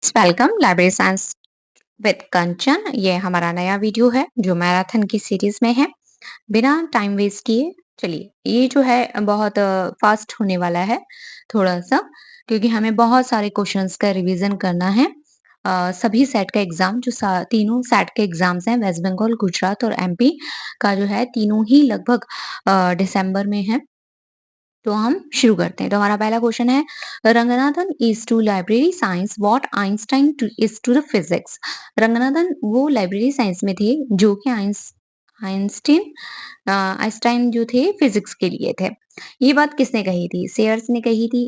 Welcome library science with कंचन। ये हमारा नया वीडियो है जो मैराथन की सीरीज में है। बिना टाइम वेस्ट किए चलिए, ये जो है बहुत फास्ट होने वाला है थोड़ा सा, क्योंकि हमें बहुत सारे क्वेश्चंस का रिवीजन करना है। सभी सेट का एग्जाम तीनों सेट के एग्जाम्स हैं, वेस्ट बंगाल, गुजरात और एमपी का जो है, तीनों ही लगभग दिसंबर में है। तो हम शुरू करते हैं। तो हमारा पहला क्वेश्चन है, Ranganathan is to library science what Einstein is to the physics. Ranganathan वो लाइब्रेरी साइंस में थे जो कि आइंस्टीन आइंस्टाइन जो थे फिजिक्स के लिए थे। ये बात किसने कही थी? सेयर्स ने कही थी,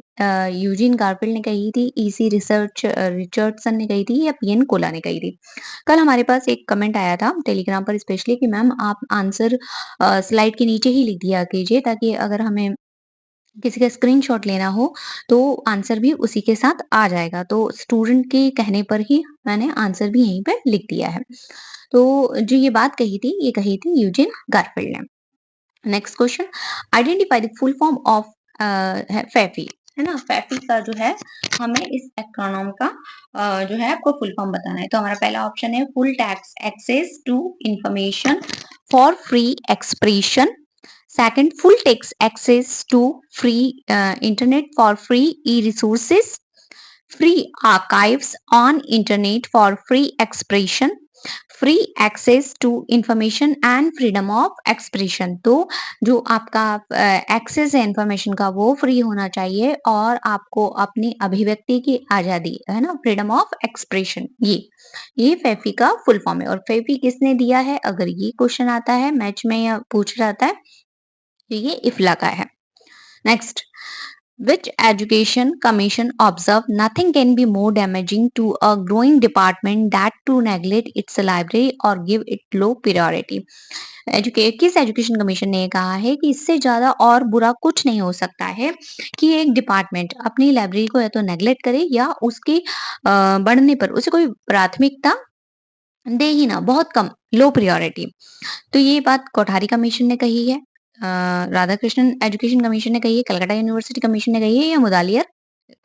यूजीन गारफील्ड ने कही थी, ईसी रिचर्डसन ने कही थी, या पीएन कोला ने कही थी। कल हमारे पास एक कमेंट आया था टेलीग्राम पर स्पेशली कि मैम आप आंसर स्लाइड के नीचे ही लिख दिया कीजिए, ताकि अगर हमें किसी का स्क्रीनशॉट लेना हो तो आंसर भी उसी के साथ आ जाएगा। तो स्टूडेंट के कहने पर ही मैंने आंसर भी यहीं पे लिख दिया है। तो जो ये बात कही थी, ये कही थी यूजिन गारफील्ड ने। Next question, identify the full form of फैफी, है ना? फैफी का जो है, हमें इस एक्रोनॉम का जो है आपको फुल फॉर्म बताना है। तो हमारा पहला ऑप्शन है full text access to information for free expression. Second, full text access to free internet for free e-resources, free archives on internet for free expression, free access to information and freedom of expression। तो जो आपका access है information का, वो free होना चाहिए और आपको अपनी अभिव्यक्ति की आजादी, है ना, फ्रीडम ऑफ एक्सप्रेशन। ये फैफी का फुल फॉर्म है। और फैफी किसने दिया है, अगर ये क्वेश्चन आता है मैच में या पूछ जाता है, तो ये इफ्ला का है। Next, which education commission observed nothing can be more damaging to a growing department that to neglect its library or give it low priority। किस एजुकेशन कमीशन ने कहा है कि इससे ज्यादा और बुरा कुछ नहीं हो सकता है कि एक डिपार्टमेंट अपनी लाइब्रेरी को या तो नेग्लेक्ट करे या उसके बढ़ने पर उसे कोई प्राथमिकता दे ही ना, बहुत कम, लो प्रायोरिटी। तो ये बात कोठारी कमीशन ने कही है, राधाकृष्णन एजुकेशन कमीशन ने कही है, कलकत्ता यूनिवर्सिटी कमीशन ने कही है, या Mudaliar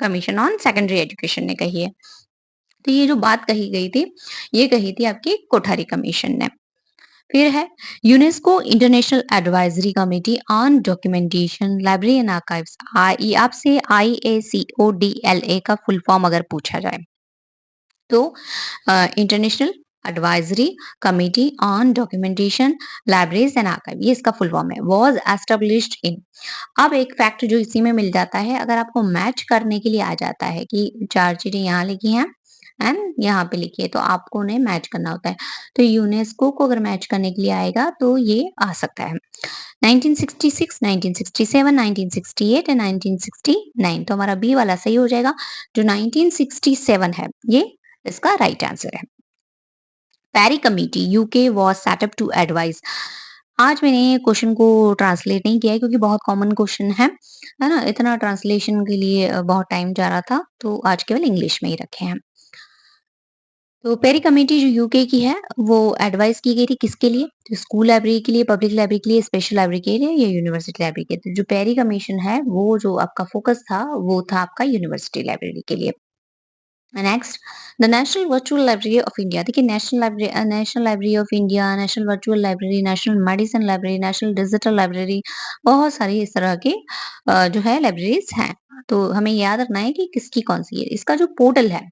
commission on secondary education ने कही है। तो ये जो बात कही गई थी, ये कही थी आपकी कोठारी कमीशन ने। फिर है UNESCO international advisory committee on documentation library and archives. आपसे IACODLA का फुल फॉर्म अगर पूछा जाए, तो international advisory committee on documentation libraries and archive, ये इसका फुल फॉर्म है, वाज एस्टेब्लिश्ड इन। अब एक फैक्ट जो इसी में मिल जाता है, अगर आपको मैच करने के लिए आ जाता है कि चार चीजें यहाँ लिखी हैं एंड यहाँ पे लिखी है, तो आपको उन्हें मैच करना होता है। तो यूनेस्को को अगर मैच करने के लिए आएगा तो ये आ सकता है 1966, 1967, 1968 एंड 1969। तो हमारा बी वाला सही हो जाएगा। जो 1967 है, ये इसका राइट आंसर है। Perry committee UK was set up to advice. आज मैंने क्वेश्चन को ट्रांसलेट नहीं किया है क्योंकि बहुत कॉमन क्वेश्चन है ना? इतना ट्रांसलेशन के लिए बहुत टाइम जा रहा था, तो आज केवल इंग्लिश में ही रखे हैं। तो पेरी कमेटी जो यूके की है, वो एडवाइस की गई थी किसके लिए? तो स्कूल लाइब्रेरी के लिए, पब्लिक लाइब्रेरी के लिए, स्पेशल लाइब्रेरी के लिए, या यूनिवर्सिटी लाइब्रेरी के लिए? तो जो पेरी कमीशन है, वो जो आपका फोकस था, वो था आपका यूनिवर्सिटी लाइब्रेरी के लिए। Next, the national virtual library of India. देखिए, national library of India, national virtual library, national medicine library, national digital library, बहुत सारी इस तरह की जो है लाइब्रेरीज हैं। तो हमें याद रखना है कि किसकी कौन सी है। इसका जो पोर्टल है,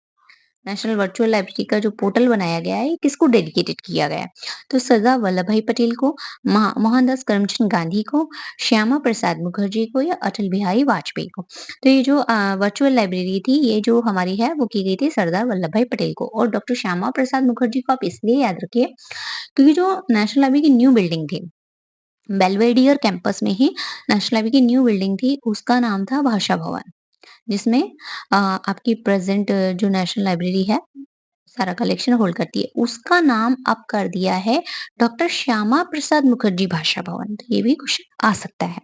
नेशनल वर्चुअल लाइब्रेरी का जो पोर्टल बनाया गया है, ये किसको डेडिकेटेड किया गया है? तो सरदार वल्लभ भाई पटेल को, मोहनदास करमचंद गांधी को, श्यामा प्रसाद मुखर्जी को, या अटल बिहारी वाजपेयी को? तो ये जो वर्चुअल लाइब्रेरी थी, ये जो हमारी है, वो की गई थी सरदार वल्लभ भाई पटेल को। और डॉक्टर श्यामा प्रसाद मुखर्जी को आप इसलिए याद रखिए क्योंकि जो नेशनल लाइब्रेरी की न्यू बिल्डिंग थी, बेलवेडियर कैंपस में ही नेशनल लाइब्रेरी की न्यू बिल्डिंग थी, उसका नाम था भाषा भवन, जिसमें आपकी प्रेजेंट जो नेशनल लाइब्रेरी है, सारा कलेक्शन होल्ड करती है, उसका नाम अब कर दिया है डॉक्टर श्यामा प्रसाद मुखर्जी भाषा भवन। तो ये भी क्वेश्चन आ सकता है।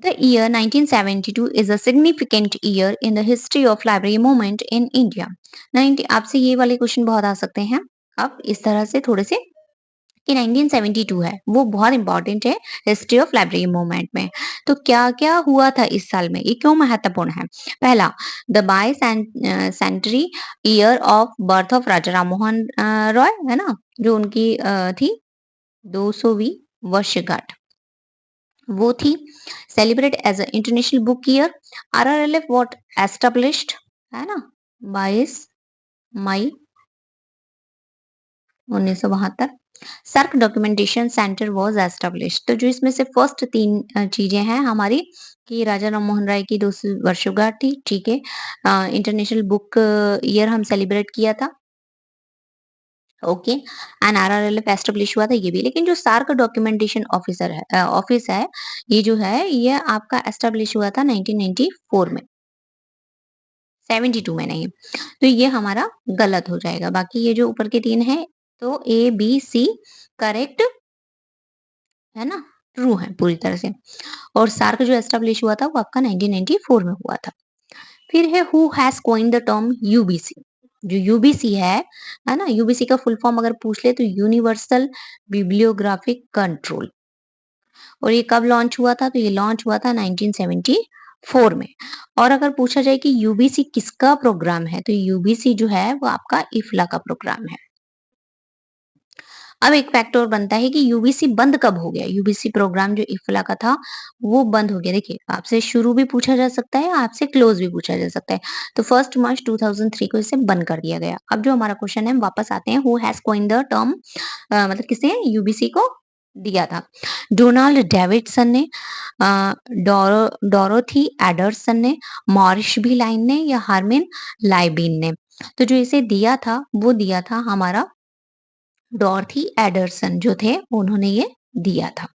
The year 1972 is a significant year in the history of library movement in India। 90 आपसे ये वाले क्वेश्चन बहुत आ सकते हैं। अब इस तरह से थोड़े से कि 1972 है, वो बहुत इम्पोर्टेंट है हिस्ट्री ऑफ लाइब्रेरी मूवमेंट में। तो क्या-क्या हुआ था इस साल में, ये क्यों महत्वपूर्ण है? पहला, the century year of birth of Raja Ram Mohan Roy, है ना? जो उनकी थी 200वीं वर्षगांठ, वो थी। Celebrate as a international book year, RRLF what established, है ना? 22 मई 1972 सर्क डॉक्यूमेंटेशन सेंटर वाज एस्टैब्लिश्ड। तो जो इसमें से फर्स्ट 3 चीज़ें हैं हमारी कि राजा राम मोहन राय की 200 वर्षगांठ थी, ठीक है। इंटरनेशनल बुक ईयर हम सेलिब्रेट किया था, ओके। एंड आरआरएलएफ एस्टैब्लिश हुआ था, ये भी। लेकिन जो सार्क डॉक्यूमेंटेशन ऑफिस है, ये जो है ये आपका एस्टैब्लिश हुआ था 1994 में, 72 में नहीं। तो ये हमारा गलत हो जाएगा। बाकी ये जो ऊपर के 3 हैं, तो ए, बी, सी करेक्ट है ना? ट्रू है पूरी तरह से। और सार्क जो एस्टैब्लिश हुआ था वो आपका 1994 में हुआ था। फिर है who has coined the term UBC. जो यूबीसी है ना? यूबीसी का फुल फॉर्म अगर पूछ ले तो यूनिवर्सल बिब्लियोग्राफिक कंट्रोल। और ये कब लॉन्च हुआ था? तो ये लॉन्च हुआ था 1974 में। और अगर पूछा जाए कि यूबीसी किसका प्रोग्राम है, तो यूबीसी जो है वो आपका इफ्ला का प्रोग्राम है। अब एक फैक्ट और बनता है कि यूबीसी बंद कब हो गया? यूबीसी प्रोग्राम जो इफ्ला का था, वो बंद हो गया। देखिए, आपसे शुरू भी पूछा जा सकता है, आपसे क्लोज़ भी पूछा जा सकता है। तो 1 मार्च 2003 को इसे बंद कर दिया गया। अब जो हमारा क्वेश्चन है, हम वापस आते हैं, हू हैज़ कॉइन्ड द टर्म, मतलब किसने यूबीसी को दिया था? डोनाल्ड डेविडसन ने, डोरोथी एडरसन ने, मॉरिस बी लाइन ने या हार्मेन लाइबिन ने? तो जो इसे दिया था, वो दिया था हमारा डॉर्थी एडरसन जो थे, उन्होंने ये दिया था।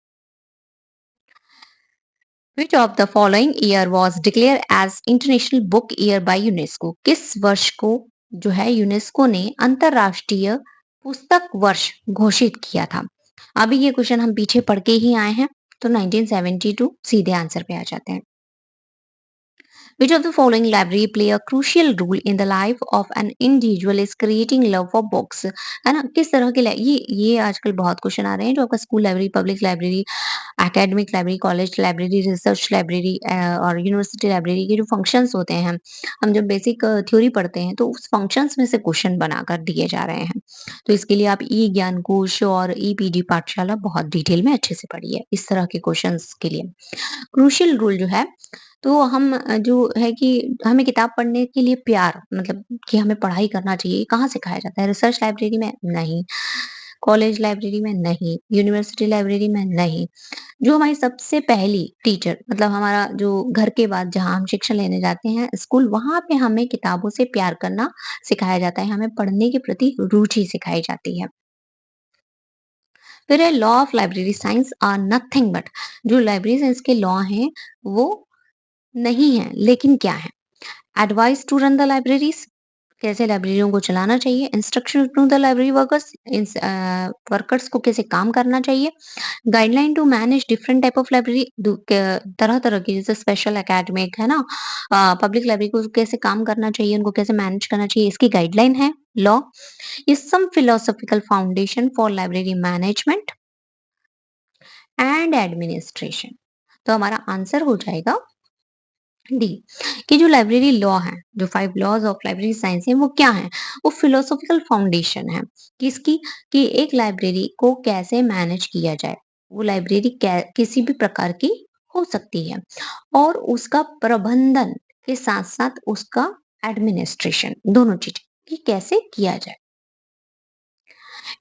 Which of the following year was declared as International Book Year by UNESCO? किस वर्ष को जो है यूनेस्को ने अंतरराष्ट्रीय पुस्तक वर्ष घोषित किया था? अभी ये क्वेश्चन हम पीछे पढ़ के ही आए हैं, तो 1972 सीधे आंसर पे आ जाते हैं। Which of the following library play a crucial role in the life of an individual is creating love for books? है ना? किस तरह के ये आजकल बहुत क्वेश्चन आ रहे हैं जो आपका school library, public library, academic library, college library, research library और यूनिवर्सिटी लाइब्रेरी के जो फंक्शंस होते हैं, हम जब बेसिक थ्योरी पढ़ते हैं तो उस फंक्शंस में से क्वेश्चन बनाकर दिए जा रहे हैं। तो इसके लिए आप ई ज्ञान कोश और ई पीडी पाठशाला बहुत डिटेल में अच्छे से पढ़िए इस तरह के क्वेश्चंस के लिए। क्रूशियल रोल जो है, तो हम जो है कि हमें किताब पढ़ने के लिए प्यार, मतलब कि हमें पढ़ाई करना चाहिए, ये कहाँ सिखाया जाता है? रिसर्च लाइब्रेरी में? नहीं। कॉलेज लाइब्रेरी में? नहीं। यूनिवर्सिटी लाइब्रेरी में? नहीं। जो हमारी सबसे पहली टीचर, मतलब हमारा जो घर के बाद जहाँ हम शिक्षा लेने जाते हैं स्कूल, वहाँ पे हमें किताबों से प्यार करना सिखाया जाता है, हमें पढ़ने के प्रति रुचि सिखाई जाती है। फिर है law of library science are nothing but, जो लाइब्रेरी साइंस के लॉ हैं वो नहीं है, लेकिन क्या है? Advice to run the libraries, कैसे लाइब्रेरियों को चलाना चाहिए। Instruction to the library workers, workers को कैसे काम करना चाहिए। Guideline to manage different type of library, तरह तरह की, जैसे स्पेशल एकेडमिक है ना, पब्लिक लाइब्रेरी को कैसे काम करना चाहिए, उनको कैसे मैनेज करना चाहिए, इसकी गाइडलाइन है law. Is some philosophical foundation for library management and administration. तो हमारा आंसर हो जाएगा डी, कि जो लाइब्रेरी लॉ है, जो 5 लॉज ऑफ लाइब्रेरी साइंस है, वो क्या है? वो फिलोसॉफिकल फाउंडेशन है। किसकी? कि एक लाइब्रेरी को कैसे मैनेज किया जाए। वो लाइब्रेरी किसी भी प्रकार की हो सकती है, और उसका प्रबंधन के साथ साथ उसका एडमिनिस्ट्रेशन, दोनों चीज कि कैसे किया जाए।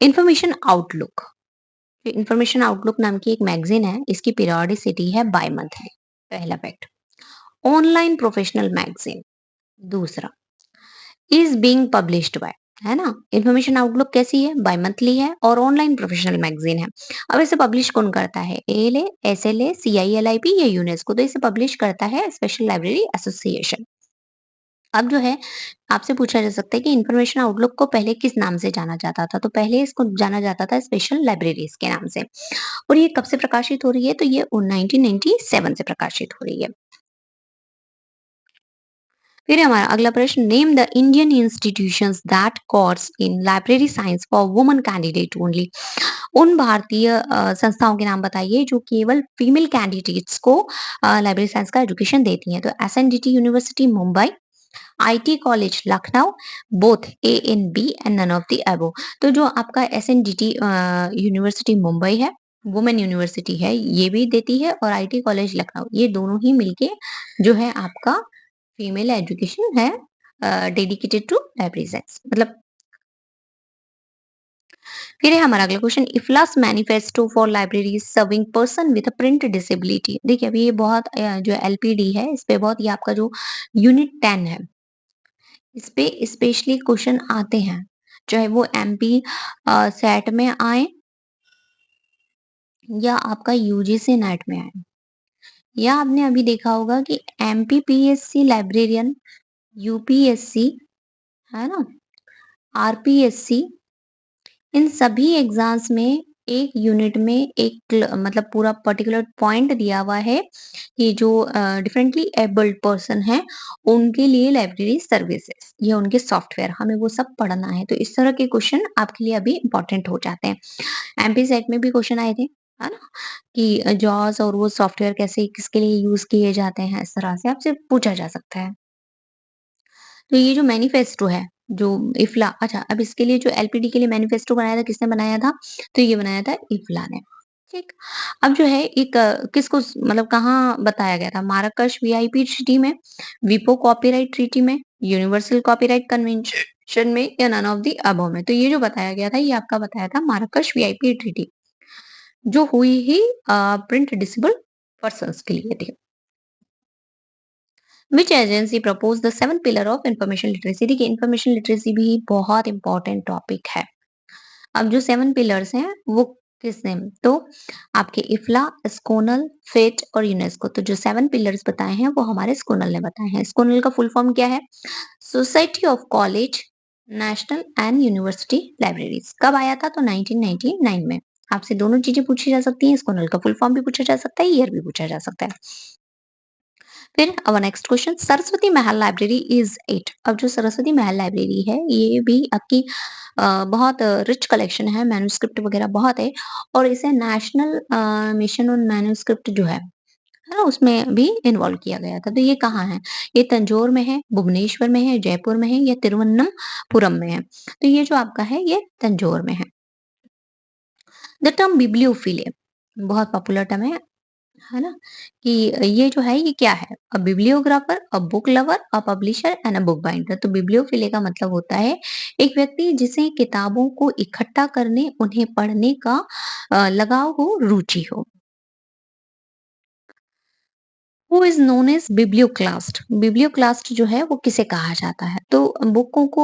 इंफॉर्मेशन आउटलुक, इंफॉर्मेशन आउटलुक नाम की एक मैगजीन है, इसकी पीरियोडिसिटी है बाय मंथली, पहला फैक्ट। ऑनलाइन प्रोफेशनल मैगजीन, दूसरा। इज बीइंग पब्लिश्ड बाय, है ना? इन्फॉर्मेशन आउटलुक कैसी है? बाय मंथली है और ऑनलाइन प्रोफेशनल मैगजीन है। अब इसे पब्लिश कौन करता है? एएलए, एसएलए, सीआईएलआईपी या यूनेस्को? तो इसे पब्लिश करता है स्पेशल लाइब्रेरी एसोसिएशन। अब जो है, आपसे पूछा जा सकता है कि इन्फॉर्मेशन आउटलुक को पहले किस नाम से जाना जाता था? तो पहले इसको जाना जाता था स्पेशल लाइब्रेरीज के नाम से। और ये कब से प्रकाशित हो रही है? तो ये 1997 से प्रकाशित हो रही है। फिर हमारा अगला प्रश्न, name the Indian institutions that course in library science for woman candidate only. उन भारतीय संस्थाओं के नाम बताइए जो केवल फीमेल कैंडिडेट्स को लाइब्रेरी साइंस का एजुकेशन देती हैं। तो SNDT university Mumbai, IT college Lucknow, both A and B and none of the above. तो जो आपका एसएनडीटी यूनिवर्सिटी मुंबई है, वुमेन यूनिवर्सिटी है, ये भी देती है, और आईटी कॉलेज लखनऊ, ये दोनों ही मिलके जो है आपका फीमेल एजुकेशन है डेडिकेटेड टू लाइब्रेरी साइंस मतलब। फिर है हमारा अगला question, IFLA's manifesto for library serving person with print disability. देखिए अभी ये बहुत जो एलपीडी है इस पे बहुत, ये आपका जो यूनिट 10 है इस पे स्पेशली क्वेश्चन आते हैं, चाहे वो एमपी सेट में आए या आपका यूजीसी नेट में आए, या आपने अभी देखा होगा कि एमपीपीएससी लाइब्रेरियन, यूपीएससी, है ना, आरपीएससी, इन सभी एग्जाम्स में एक यूनिट में एक मतलब पूरा पर्टिकुलर पॉइंट दिया हुआ है कि जो डिफरेंटली एबल्ड पर्सन है उनके लिए लाइब्रेरी सर्विसेज या उनके सॉफ्टवेयर, हमें वो सब पढ़ना है। तो इस तरह के क्वेश्चन आपके लिए अभी इंपॉर्टेंट हो जाते हैं। एमपी सेट में भी क्वेश्चन आए थे, है ना, कि जॉस और वो सॉफ्टवेयर कैसे किसके लिए यूज किए जाते हैं, इस तरह से आपसे पूछा जा सकता है। तो ये जो मैनिफेस्टो है, जो इफ्ला, अच्छा अब इसके लिए जो एलपीडी के लिए मैनिफेस्टो बनाया था, किसने बनाया था? तो ये बनाया था इफ्ला ने। ठीक। अब जो है एक किसको मतलब कहाँ बताया गया था? माराकश वीआईपी ट्रीटी में, विपो कॉपीराइट ट्रीटी में, यूनिवर्सल कॉपीराइट कन्वेंशन में, या नन ऑफ द अबव में। तो ये जो बताया गया था ये आपका बताया था माराकश वीआईपी ट्रीटी, जो हुई ही प्रिंट डिसेबल पर्सन्स के लिए थी। Which agency propose the seven pillar of information literacy. देखिए इंफॉर्मेशन लिटरेसी भी बहुत इंपॉर्टेंट टॉपिक है। अब जो सेवन पिलर्स हैं वो किसने, तो आपके इफ्ला, स्कोनल, फेट और यूनेस्को। तो जो सेवन पिलर्स बताए हैं वो हमारे स्कोनल ने बताए हैं। स्कोनल का फुल फॉर्म क्या है? Society of college, national and university libraries. कब आया था? तो 1999 में। आपसे दोनों चीजें पूछी जा सकती हैं, स्कोनल का फुल फॉर्म भी पूछा जा सकता है, ईयर भी पूछा जा सकता है। फिर our next question, Saraswati Mahal library is it. अब जो सरस्वती महल लाइब्रेरी है ये भी आपकी बहुत रिच कलेक्शन है, मैन्युस्क्रिप्ट वगैरह बहुत है, और इसे नेशनल मिशन ऑन मैन्युस्क्रिप्ट जो है ना, उसमें भी इन्वॉल्व किया गया था। तो ये कहाँ है? ये तंजौर में है, भुवनेश्वर में है, जयपुर में है, या तिरुवनंतपुरम में है। तो ये जो आपका है ये तंजौर में है। द टर्म बिब्लियोफिले बहुत पॉपुलर टर्म है ना, कि ये जो है ये क्या है? A bibliographer, a book lover, a publisher and a book binder. तो बिब्लियोफिले का मतलब होता है एक व्यक्ति जिसे किताबों को इकट्ठा करने, उन्हें पढ़ने का लगाव हो, रुचि हो। Who is known as biblioclast. Biblioclast जो है वो किसे कहा जाता है? तो बुकों को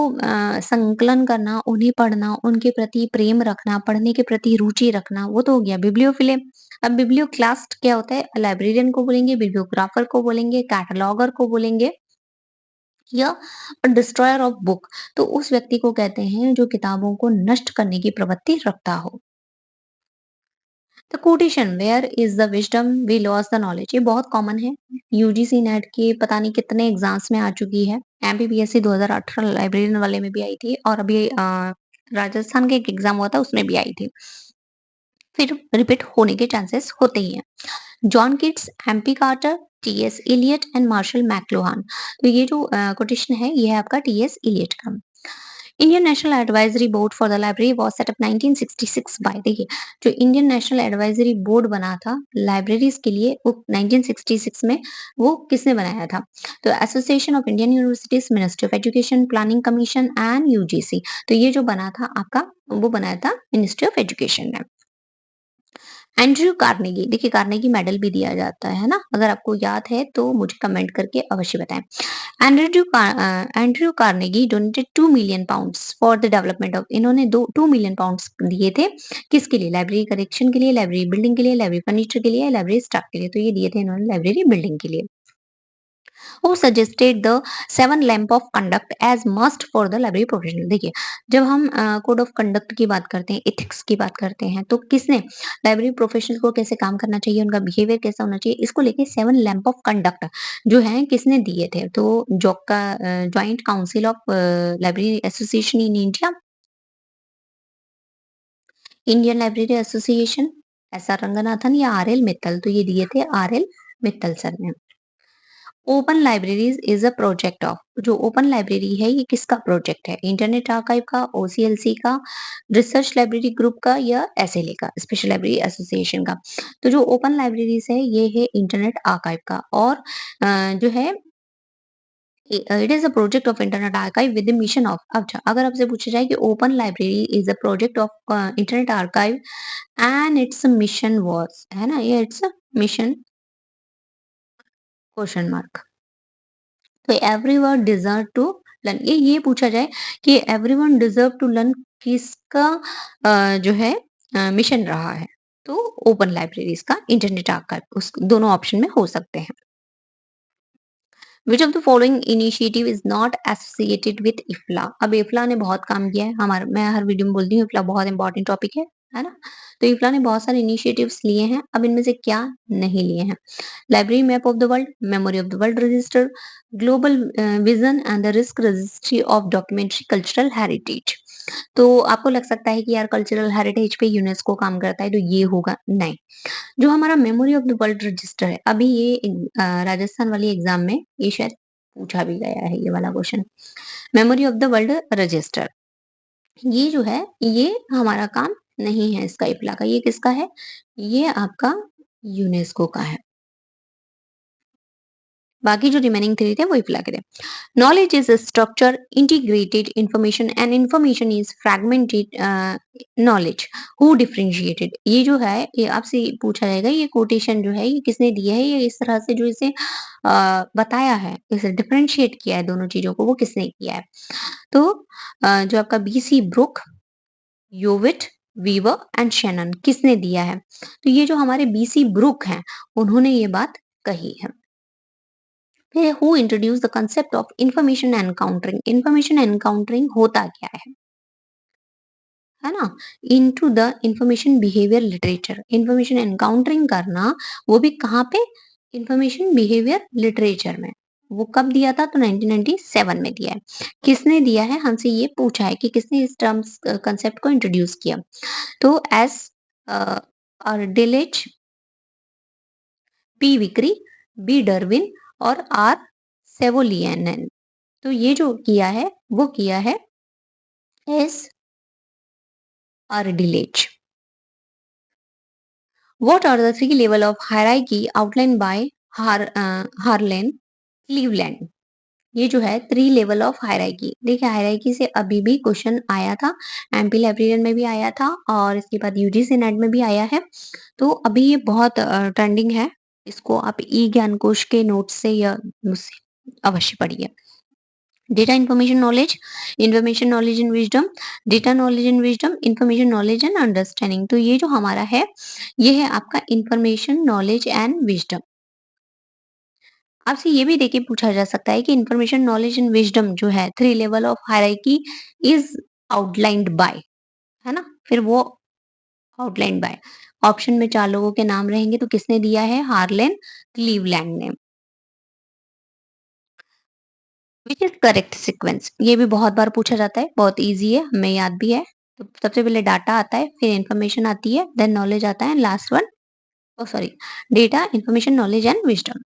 संकलन करना, उन्हें पढ़ना, उनके प्रति प्रेम रखना, पढ़ने के प्रति रुचि रखना, वो तो हो गया बिब्लियोफिले। अब बिब्लियोक्लास्ट क्या होता है? लाइब्रेरियन को बोलेंगे, बिब्लियोग्राफर को बोलेंगे, कैटलॉगर को बोलेंगे, या डिस्ट्रॉयर ऑफ बुक। तो उस व्यक्ति को कहते हैं जो किताबों को नष्ट करने की प्रवृत्ति रखता हो। The quotation, where is the wisdom we loss the knowledge, ये बहुत कॉमन है। यूजीसी नेट के पता नहीं कितने एग्जाम्स में आ चुकी है। एमपीपीएससी 2018 लाइब्रेरियन वाले में भी आई थी, और अभी राजस्थान का एक एग्जाम हुआ था उसमें भी आई थी। फिर रिपीट होने के चांसेस होते ही हैं। John Keats, MP Carter, TS Eliot and Marshall McLuhan. तो ये जो कोटेशन है ये है आपका टीएस इलियट का। Indian national advisory board for the library was set up 1966 by, देखिए जो इंडियन नेशनल एडवाइजरी बोर्ड बना था लाइब्रेरीज के लिए वो 1966 में, वो किसने बनाया था? तो association of Indian universities, ministry of education, planning commission and UGC. तो ये जो बना था आपका, वो बनाया था मिनिस्ट्री ऑफ एजुकेशन ने। एंड्रयू कार्नेगी, देखिए कार्नेगी मेडल भी दिया जाता है ना, अगर आपको याद है तो मुझे कमेंट करके अवश्य बताएं। Andrew Carnegie donated 2 million pounds for the development of, इन्होंने दो 2 मिलियन पाउंड्स दिए थे किसके लिए? लाइब्रेरी करेक्शन के लिए, लाइब्रेरी बिल्डिंग के लिए, लाइब्रेरी फर्नीचर के लिए, लाइब्रेरी स्टाफ के लिए। तो ये दिए थे इन्होंने लाइब्रेरी बिल्डिंग के लिए। Who suggested the 7 lamp of conduct as must for the library professional. देखिए, जब हम कोड ऑफ कंडक्ट की बात करते हैं, एथिक्स की बात करते हैं, तो किसने लाइब्रेरी प्रोफेशनल को कैसे काम करना चाहिए, उनका बिहेवियर कैसा होना चाहिए, इसको लेके 7 लैंप ऑफ कंडक्ट जो है किसने दिए थे? तो जोका joint council of library association in India, Indian library association, S R Ranganathan या आर एल मित्तल। तो ये दिए थे आर एल मित्तल सर ने। Open libraries is a project of, जो ओपन लाइब्रेरी है ये किसका प्रोजेक्ट है? इंटरनेट आर्काइव का, ओसीएलसी का, रिसर्च लाइब्रेरी ग्रुप का या एसएलए का, स्पेशल लाइब्रेरी एसोसिएशन का। तो जो ओपन लाइब्रेरीज है ये है इंटरनेट आर्काइव का, और जो है it is a project of internet archive with the mission of. अच्छा, अगर आपसे पूछा जाए कि open library is a project of internet archive and it's mission was, है ना, ये इट्स मिशन क्वेश्चन मार्क। तो एवरीवन डिजर्व टू लर्न, ये पूछा जाए कि एवरीवन डिजर्व टू लर्न किसका जो है मिशन रहा है, तो ओपन लाइब्रेरीज का, इंटरनेट आर्काइव, उस दोनों ऑप्शन में हो सकते हैं। Which of the following initiative is not associated with IFLA. अब इफ्ला ने बहुत काम किया है, हमारा मैं हर वीडियो में बोलती हूँ इफ्ला बहुत इंपॉर्टेंट टॉपिक है ना। तो इफ्ला ने बहुत सारे इनिशिएटिव्स लिए हैं, अब इनमें से क्या नहीं लिए हैं? Library map of the world, memory of the world register, global vision and the risk registry of documentary cultural heritage. तो आपको लग सकता है कि यार कल्चरल हेरिटेज पे यूनेस्को काम करता है, तो ये होगा नहीं। जो हमारा memory of the world register है, अभी ये राजस्थान वाली एग्जाम में ये शायद पूछा भी गया है ये वाला question. Memory of the world register, ये जो है ये हमारा काम नहीं है, इसका इप्ला का, ये किसका है? ये आपका यूनेस्को का है। बाकी जो रिमेनिंग 3 थे वो इप्ला के थे। Knowledge is a structure, integrated information and information is fragmented knowledge. Who differentiated? ये जो है ये आपसे पूछा जाएगा, ये कोटेशन जो है ये किसने दिया है, ये इस तरह से जो इसे बताया है, इसे डिफरेंशिएट किया है दोनों चीजों को, वो किसने किया है? तो जो आपका BC Brookes, Yovits, Weaver and Shannon, किसने दिया है? तो ये जो हमारे बीसी ब्रुक हैं, उन्होंने ये बात कही है। फिर who introduce the concept of information encountering. Information encountering होता क्या है ना? Into the information behaviour literature, information encountering करना, वो भी कहाँ पे? इंफॉर्मेशन बिहेवियर लिटरेचर में। वो कब दिया था? तो 1997 में दिया है। किसने दिया है? हमसे ये पूछा है कि किसने इस टर्म्स कंसेप्ट को इंट्रोड्यूस किया। तो एस डिलेज, पी विक्री, बी डरविन और आर सेवोलियन। तो ये जो किया है वो किया है एस आर्डिलेज। What are the three level of hierarchy outlined by Harlan Cleveland? ये जो है 3 लेवल ऑफ हायरार्की। देखिए, हायरार्की से अभी भी क्वेश्चन आया था, एमपी लाइब्रेरियन में भी आया था और इसके बाद यूजीसी नेट में भी आया है। तो अभी ये बहुत ट्रेंडिंग है। इसको आप ई ज्ञान कोश के नोट्स से या मुझसे अवश्य पढ़िए। Data information knowledge and wisdom, data knowledge and wisdom, information knowledge and understanding. तो ये जो हमारा है, ये है आपका इंफॉर्मेशन नॉलेज एंड विजडम। आपसे ये भी देखिए पूछा जा सकता है कि इंफॉर्मेशन नॉलेज एंड विजडम जो है 3 level of hierarchy is outlined by, है ना? फिर वो आउटलाइंड बाय, ऑप्शन में 4 लोगों के नाम रहेंगे, तो किसने दिया है? हार्लेन क्लीवलैंड ने। व्हिच इज करेक्ट सीक्वेंस, ये भी बहुत बार पूछा जाता है, बहुत ईज़ी है, हमें याद भी है। तो सबसे पहले डाटा आता है, फिर इन्फॉर्मेशन आती है, देन नॉलेज आता है, last one oh sorry, data, information, knowledge and wisdom.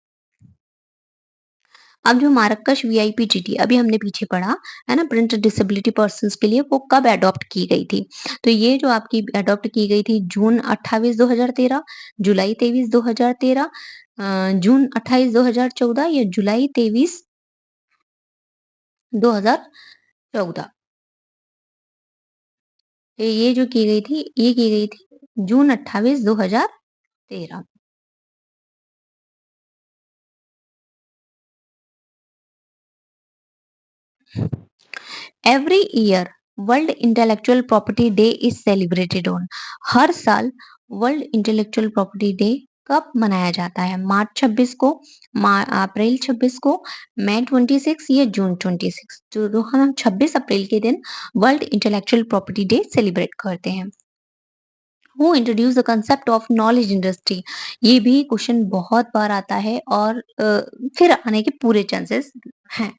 अब जो मार्कस वीआईपी अभी हमने पीछे पढ़ा, है ना, प्रिंट डिसेबिलिटी पर्सन्स के लिए, वो कब अडॉप्ट की गई थी? तो ये जो आपकी अडॉप्ट की गई थी जून 28 2013, जुलाई 23 2013, जून 28 2014 या जुलाई 23 2014। ये जो की गई थी, ये की गई थी June 28 2013। Every year world intellectual property day is celebrated on. हर साल वर्ल्ड इंटेलेक्चुअल प्रॉपर्टी डे कब मनाया जाता है? मार्च 26 को, अप्रैल 26 को, मई 26 या जून 26? जो हम 26 अप्रैल के दिन world intellectual property day celebrate करते हैं। Who introduce the concept of knowledge industry? ये भी क्वेश्चन बहुत बार आता है और फिर आने के पूरे चांसेस हैं।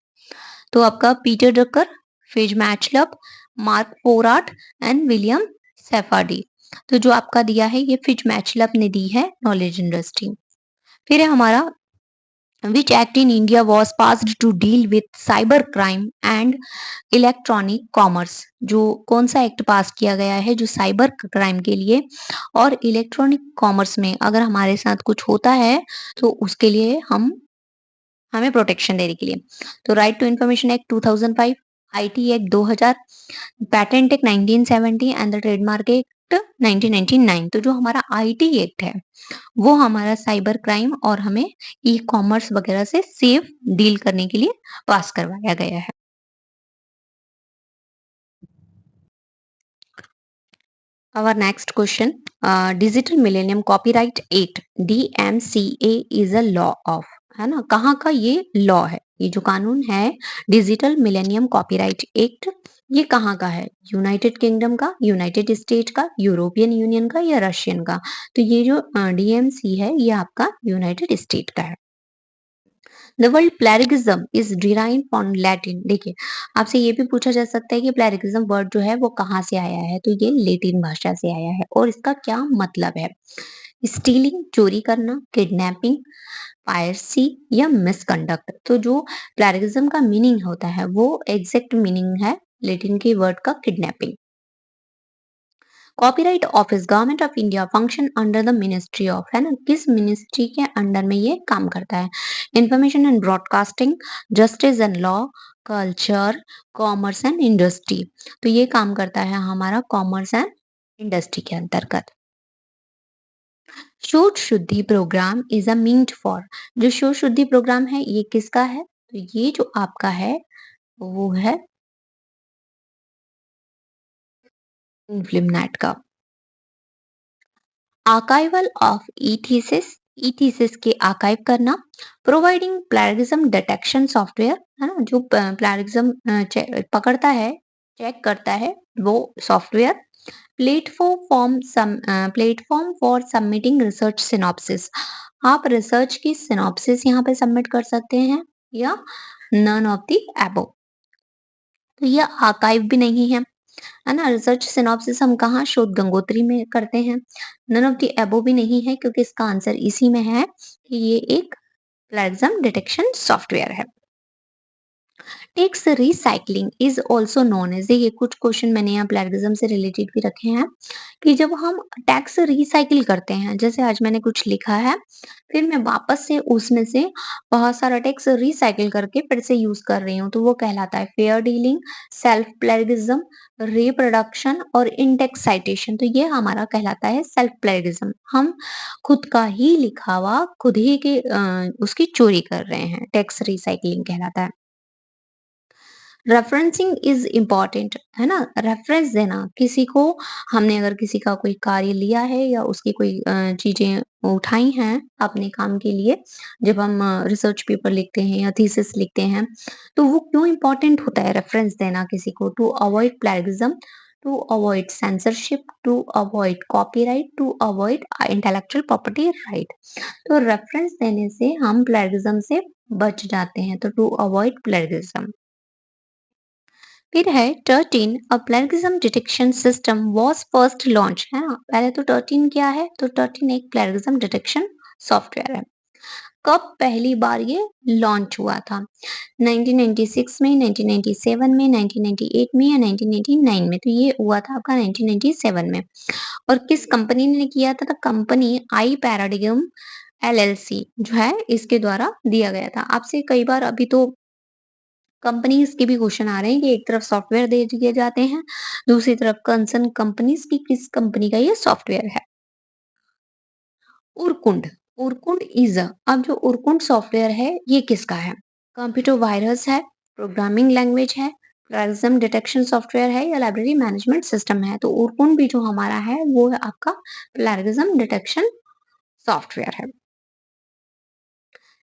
तो आपका पीटर ड्रकर, फिज मैचलब, मार्क पोराट एंड विलियम सेफार्डी। तो जो आपका दिया है ये फिज मैचलब ने दी है नॉलेज इंडस्ट्री। फिर है हमारा which act in India was passed to deal with cyber crime and electronic commerce? जो कौन सा एक्ट पास किया गया है जो साइबर क्राइम के लिए और इलेक्ट्रॉनिक कॉमर्स में अगर हमारे साथ कुछ होता है तो उसके लिए हमें प्रोटेक्शन देने के लिए? तो right to information act 2005, IT act 2000, patent act 1970 and the trademark act 1999। तो जो हमारा आईटी एक्ट है वो हमारा साइबर क्राइम और हमें ई कॉमर्स वगैरह से सेफ डील करने के लिए पास करवाया गया है। Our next question, Digital Millennium Copyright Act (DMCA) is a law of, है ना? कहाँ का ये लॉ है? ये जो कानून है डिजिटल मिलेनियम कॉपीराइट एक्ट, ये कहाँ का है? यूनाइटेड किंगडम का, यूनाइटेड स्टेट का, यूरोपियन यूनियन का या रशियन का? तो ये जो डीएमसी है ये आपका यूनाइटेड स्टेट का है। The world plagiarism is derive from Latin. देखिए, आपसे ये भी पूछा जा सकता है कि प्लेरिज्म वर्ड जो है वो कहाँ से आया है? तो ये लेटिन भाषा से आया है और इसका क्या मतलब है? स्टीलिंग, चोरी करना, किडनैपिंग, पायरेसी या मिसकंडक्ट। तो जो प्लेरिज्म का मीनिंग होता है वो एग्जैक्ट मीनिंग है लेटिन के वर्ड का kidnapping. Copyright office government of India function under the ministry of, है ना? किस मिनिस्ट्री के अंडर में ये काम करता है? Information and broadcasting, justice and law, culture, commerce and industry. तो ये काम करता है हमारा कॉमर्स एंड इंडस्ट्री के अंतर्गत। Shodh Shuddhi program is a meant for. जो शोध शुद्धि प्रोग्राम है ये किसका है? तो ये जो आपका है वो है फिल्म नेट का। आर्काइवल ऑफ ई-थीसिस, ई-थीसिस के आर्काइव करना, प्रोवाइडिंग प्लेगरिज्म डिटेक्शन सॉफ्टवेयर, है ना? जो प्लेगरिज्म पकड़ता है, चेक करता है वो software. Platform for submitting research synopsis. आप रिसर्च की सिनॉप्सिस यहाँ पे सबमिट कर सकते हैं या नन ऑफ द एबव। तो ये आर्काइव भी नहीं है ना? रिसर्च सिनॉप्सिस हम कहाँ शोध गंगोत्री में करते हैं। नन ऑफ द अबव भी नहीं है क्योंकि इसका आंसर इसी में है कि ये एक प्लेगरिज्म डिटेक्शन सॉफ्टवेयर है। Text recycling is also known as, देखिए कुछ क्वेश्चन मैंने यहाँ प्लेगरिज्म से रिलेटेड भी रखे हैं कि जब हम टैक्स रिसाइकिल करते हैं, जैसे आज मैंने कुछ लिखा है फिर मैं वापस से उसमें से बहुत सारा टैक्स रिसाइकिल करके फिर से यूज कर रही हूँ तो वो कहलाता है fair dealing, self plagiarism, reproduction और इंडेक्स साइटेशन। तो ये हमारा कहलाता है सेल्फ प्लेगरिज्म। हम खुद का ही लिखा हुआ खुद ही के उसकी चोरी कर रहे हैं, टैक्स रिसाइकिलिंग कहलाता है। रेफरेंसिंग इज इम्पॉर्टेंट, है ना? रेफरेंस देना किसी को, हमने अगर किसी का कोई कार्य लिया है या उसकी कोई चीजें उठाई हैं अपने काम के लिए, जब हम रिसर्च पेपर लिखते हैं या थीसिस लिखते हैं तो वो क्यों इम्पोर्टेंट होता है रेफरेंस देना किसी को? To avoid plagiarism, to avoid censorship, to avoid copyright, to avoid intellectual property right. तो रेफरेंस देने से हम प्लेगरिज्म से बच जाते हैं, तो टू अवॉइड प्लेगरिज्म। फिर है 13, a plagiarism detection system was first launch, है ना? पहले तो 13 क्या है? तो 13 एक प्लेगरिज्म डिटेक्शन सॉफ्टवेयर है। कब पहली बार ये लॉन्च हुआ था? 1996 में, 1997 में, 1998 में या 1999 में? तो ये हुआ था आपका 1997 में। और किस कंपनी ने किया था? तो कंपनी आई पैराडिगम एलएलसी जो है इसके द्वारा दिया गया था। आपसे कई बार अभी तो कंपनीज के भी क्वेश्चन आ रहे हैं कि एक तरफ सॉफ्टवेयर दे दिए जाते हैं, दूसरी तरफ कंसर्न कंपनीज की किस कंपनी का ये सॉफ्टवेयर है। उरकुंड, उरकुंड इज, अब जो उरकुंड सॉफ्टवेयर है ये किसका है? कंप्यूटर वायरस है, प्रोग्रामिंग लैंग्वेज है, प्लेगरिज्म डिटेक्शन सॉफ्टवेयर है या लाइब्रेरी मैनेजमेंट सिस्टम है? तो उरकुंड भी जो हमारा है वो है आपका प्लेगरिज्म डिटेक्शन सॉफ्टवेयर है।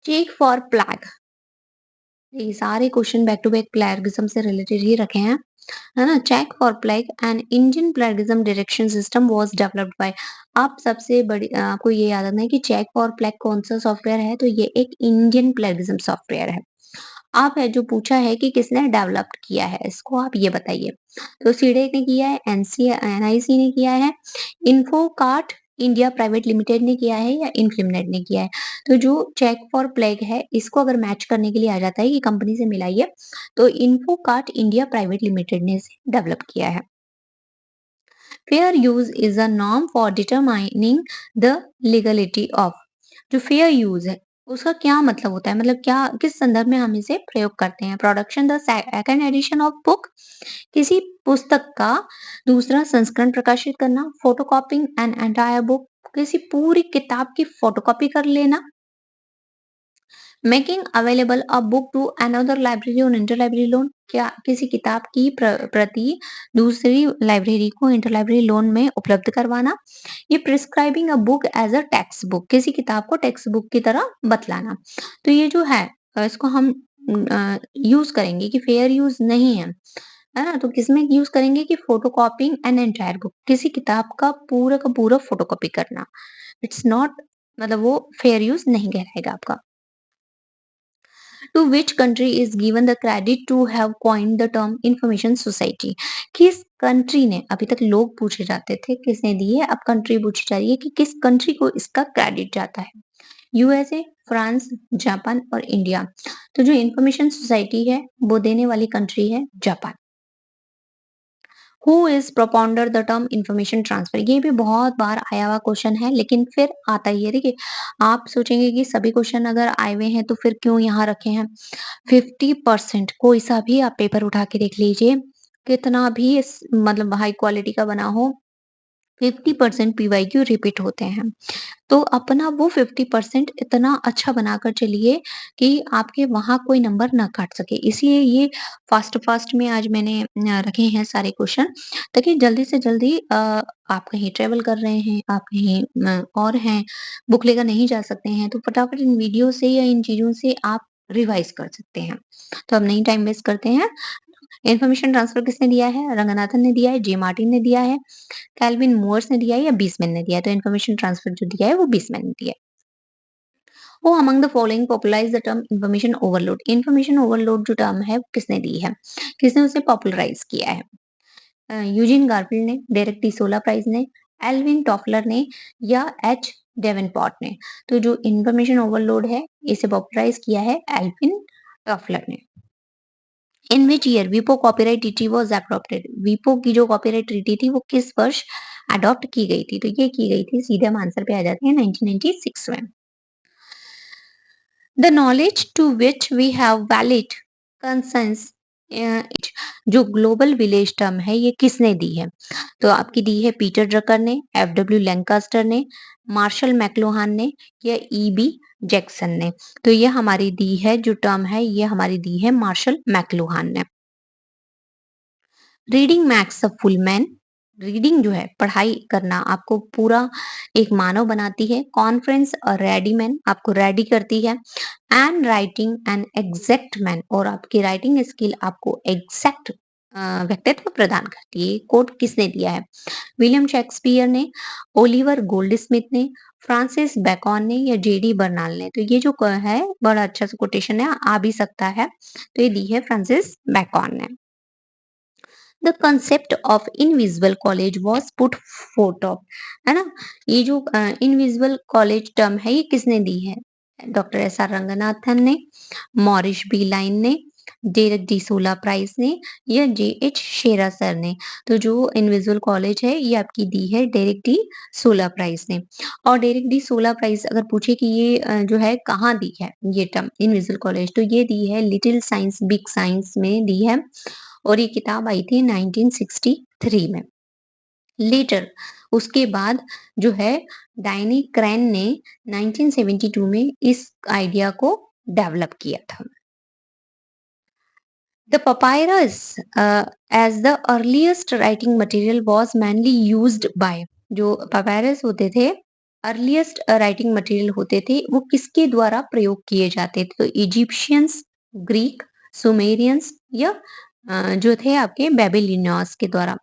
चेक फॉर प्लैग, ये सारे question back to back plagiarism से रिलेटेड ही रखे हैं, है ना? Check for plag and Indian plagiarism detection system was developed by, आप सबसे बड़ी आपको ये याद रखना है कि चेक फॉर प्लेग कौन सा सॉफ्टवेयर है, तो ये एक इंडियन प्लेगरिज्म सॉफ्टवेयर है। आप है जो पूछा है कि किसने डेवलप्ड किया है, इसको आप ये बताइए। तो सीडेक ने किया है, एनआईसी ने किया है, इन्फोकार्ट इंडिया प्राइवेट लिमिटेड ने किया है या इन्फिनिट ने किया है। तो जो चेक फॉर प्लेग है, इसको अगर मैच करने के लिए आ जाता है कि कंपनी से मिलाइए, तो इन्फोकार्ट इंडिया प्राइवेट लिमिटेड ने इसे डेवलप किया है। Fair use is a norm for determining the legality of, जो फेयर यूज है उसका क्या मतलब होता है, मतलब क्या किस संदर्भ में हम इसे प्रयोग करते हैं। Production the second edition of book, किसी पुस्तक का दूसरा संस्करण प्रकाशित करना। फोटोकॉपिंग एन एंटायर बुक, किसी पूरी किताब की फोटोकॉपी कर लेना। Making available a book to another library on interlibrary loan, क्या किसी किताब की प्रति दूसरी लाइब्रेरी को इंटरलाइब्रेरी लोन में उपलब्ध करवाना। ये prescribing a book as a text book, किसी किताब को टेक्स्ट बुक की तरह बतलाना। तो ये जो है इसको हम यूज करेंगे कि फेयर यूज नहीं है ना? तो किसमें यूज करेंगे कि फोटोकॉपिंग एन एंटायर बुक, किसी किताब का पूरा फोटोकॉपी करना। इट्स नॉट, मतलब वो फेयर यूज नहीं कहलाएगा आपका। To which country is given the credit to have coined the term information society? किस कंट्री ने, अभी तक लोग पूछे जाते थे किसने दी है, अब कंट्री पूछी जा रही है कि किस कंट्री को इसका क्रेडिट जाता है। यूएसए, फ्रांस, जापान और इंडिया। तो जो इंफॉर्मेशन सोसाइटी है वो देने वाली कंट्री है Japan. Who is propounder the term information transfer, ये भी बहुत बार आया हुआ क्वेश्चन है, लेकिन फिर आता ही है। देखिए, आप सोचेंगे कि सभी क्वेश्चन अगर आए हुए हैं तो फिर क्यों यहाँ रखे हैं। 50% कोई सा भी आप पेपर उठा के देख लीजिए, कितना भी मतलब हाई क्वालिटी का बना हो, 50% पीवाईक्यू रिपीट होते हैं। तो अपना वो 50% इतना अच्छा बनाकर चलिए कि आपके वहाँ कोई नंबर ना काट सके। इसलिए ये फ़ास्ट फ़ास्ट में आज मैंने रखे हैं सारे क्वेश्चन, ताकि जल्दी से जल्दी आप कहीं ट्रैवल कर रहे हैं, आप कहीं और हैं, बुक लेकर नहीं जा सकते हैं, तो फटाफट इन वीडियो से या इन चीज़ों से आप रिवाइज़ कर सकते हैं। तो अब नहीं टाइम वेस्ट करते हैं। इन्फॉर्मेशन ट्रांसफर किसने दिया है? रंगनाथन ने दिया है, जे मार्टिन ने दिया है, केल्विन मूअर्स ने दिया है या बीसमैन ने दिया है? तो इन्फॉर्मेशन ट्रांसफर जो दिया है वो बीसमैन ने दिया है। Who among the following popularize the term information overload, information overload जो टर्म है वो किसने दी है, किसने उसे पॉपुलराइज किया है? यूजिन गारफील्ड ने, डेरेक टी सोला प्राइज ने, एल्विन टॉफलर ने या एच डेवेनपॉट ने? तो जो इन्फॉर्मेशन ओवरलोड है इसे पॉपुलराइज किया है एल्विन टॉफलर ने। इन विच ईयर वीपो कॉपीराइट ट्रीटी वाज एडॉप्टेड, वीपो की जो कॉपीराइट ट्रीटी थी वो किस वर्ष अडॉप्ट की गई थी? तो ये की गई थी, सीधे हम आंसर पे आ जाते हैं, 1996 में। The knowledge to which we have valid consensus, जो ग्लोबल विलेज टर्म है ये किसने दी है? तो आपकी दी है पीटर ड्रकर ने, एफ डब्ल्यू लैंकास्टर ने, मार्शल मैक्लुहान ने या ई बी जैक्सन ने? तो ये हमारी दी है जो टर्म है, ये हमारी दी है मार्शल मैक्लुहान ने। Reading max a full man, reading जो है पढ़ाई करना आपको पूरा एक मानव बनाती है। कॉन्फ्रेंस और रेडी मैन आपको रेडी करती है। And writing an exact man, और आपकी राइटिंग स्किल आपको एग्जैक्ट व्यक्तित्व प्रदान करती है। कोट किसने दिया है? विलियम शेक्सपियर ने, ओलिवर गोल्डस्मिथ ने, फ्रांसिस बेकॉन ने या जेडी बर्नाल ने? तो ये जो है बड़ा अच्छा सा कोटेशन है, आ भी सकता है। तो ये दी है फ्रांसिस बेकॉन ने। The concept of invisible college was put fourth of, है ना? ये जो इनविजिबल कॉलेज टर्म है ये किसने दी है? डॉक्टर एस आर रंगनाथन ने, मॉरिस बी लाइन ने, डेरेक डी सोला प्राइस ने या जे एच शेरा सर ने? तो जो इनविजिबल कॉलेज है ये आपकी दी है डेरेक डी सोला प्राइस ने। और डेरेक डी सोला प्राइस अगर पूछे कि ये जो है कहाँ दी है ये टर्म इनविजिबल कॉलेज, तो ये दी है लिटिल साइंस बिग साइंस में दी है, और ये किताब आई थी 1963 में। लेटर उसके बाद जो है डायनी क्रैन ने 1972 में इस आइडिया को डेवलप किया था। The papyrus as the earliest writing material was mainly used by, जो papyrus होते थे अर्लीस्ट राइटिंग मटेरियल होते थे वो किसके द्वारा प्रयोग किए जाते थे? तो इजिप्शियंस, ग्रीक, सुमेरियंस या जो थे आपके बेबीलोनियंस के द्वारा।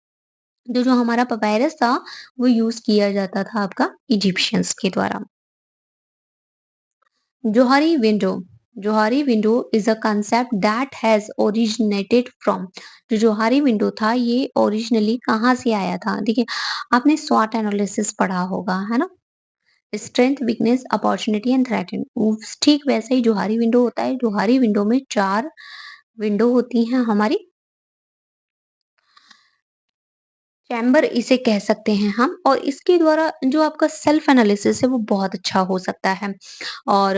तो जो हमारा पपायरस था वो यूज़ किया जाता था आपका इजिप्शियंस के द्वारा। Johari window Johari window is a concept that has originated from जो जोहारी विंडो था ये ओरिजिनली कहाँ से आया था? देखिए आपने स्वॉट एनालिसिस पढ़ा होगा है ना? Strength, weakness, opportunity and threat. ठीक वैसे ही जोहारी विंडो होता है। जोहारी विंडो में चार विंडो होती हैं हमारी। चैम्बर इसे कह सकते हैं हम, और इसके द्वारा जो आपका सेल्फ एनालिसिस है वो बहुत अच्छा हो सकता है। और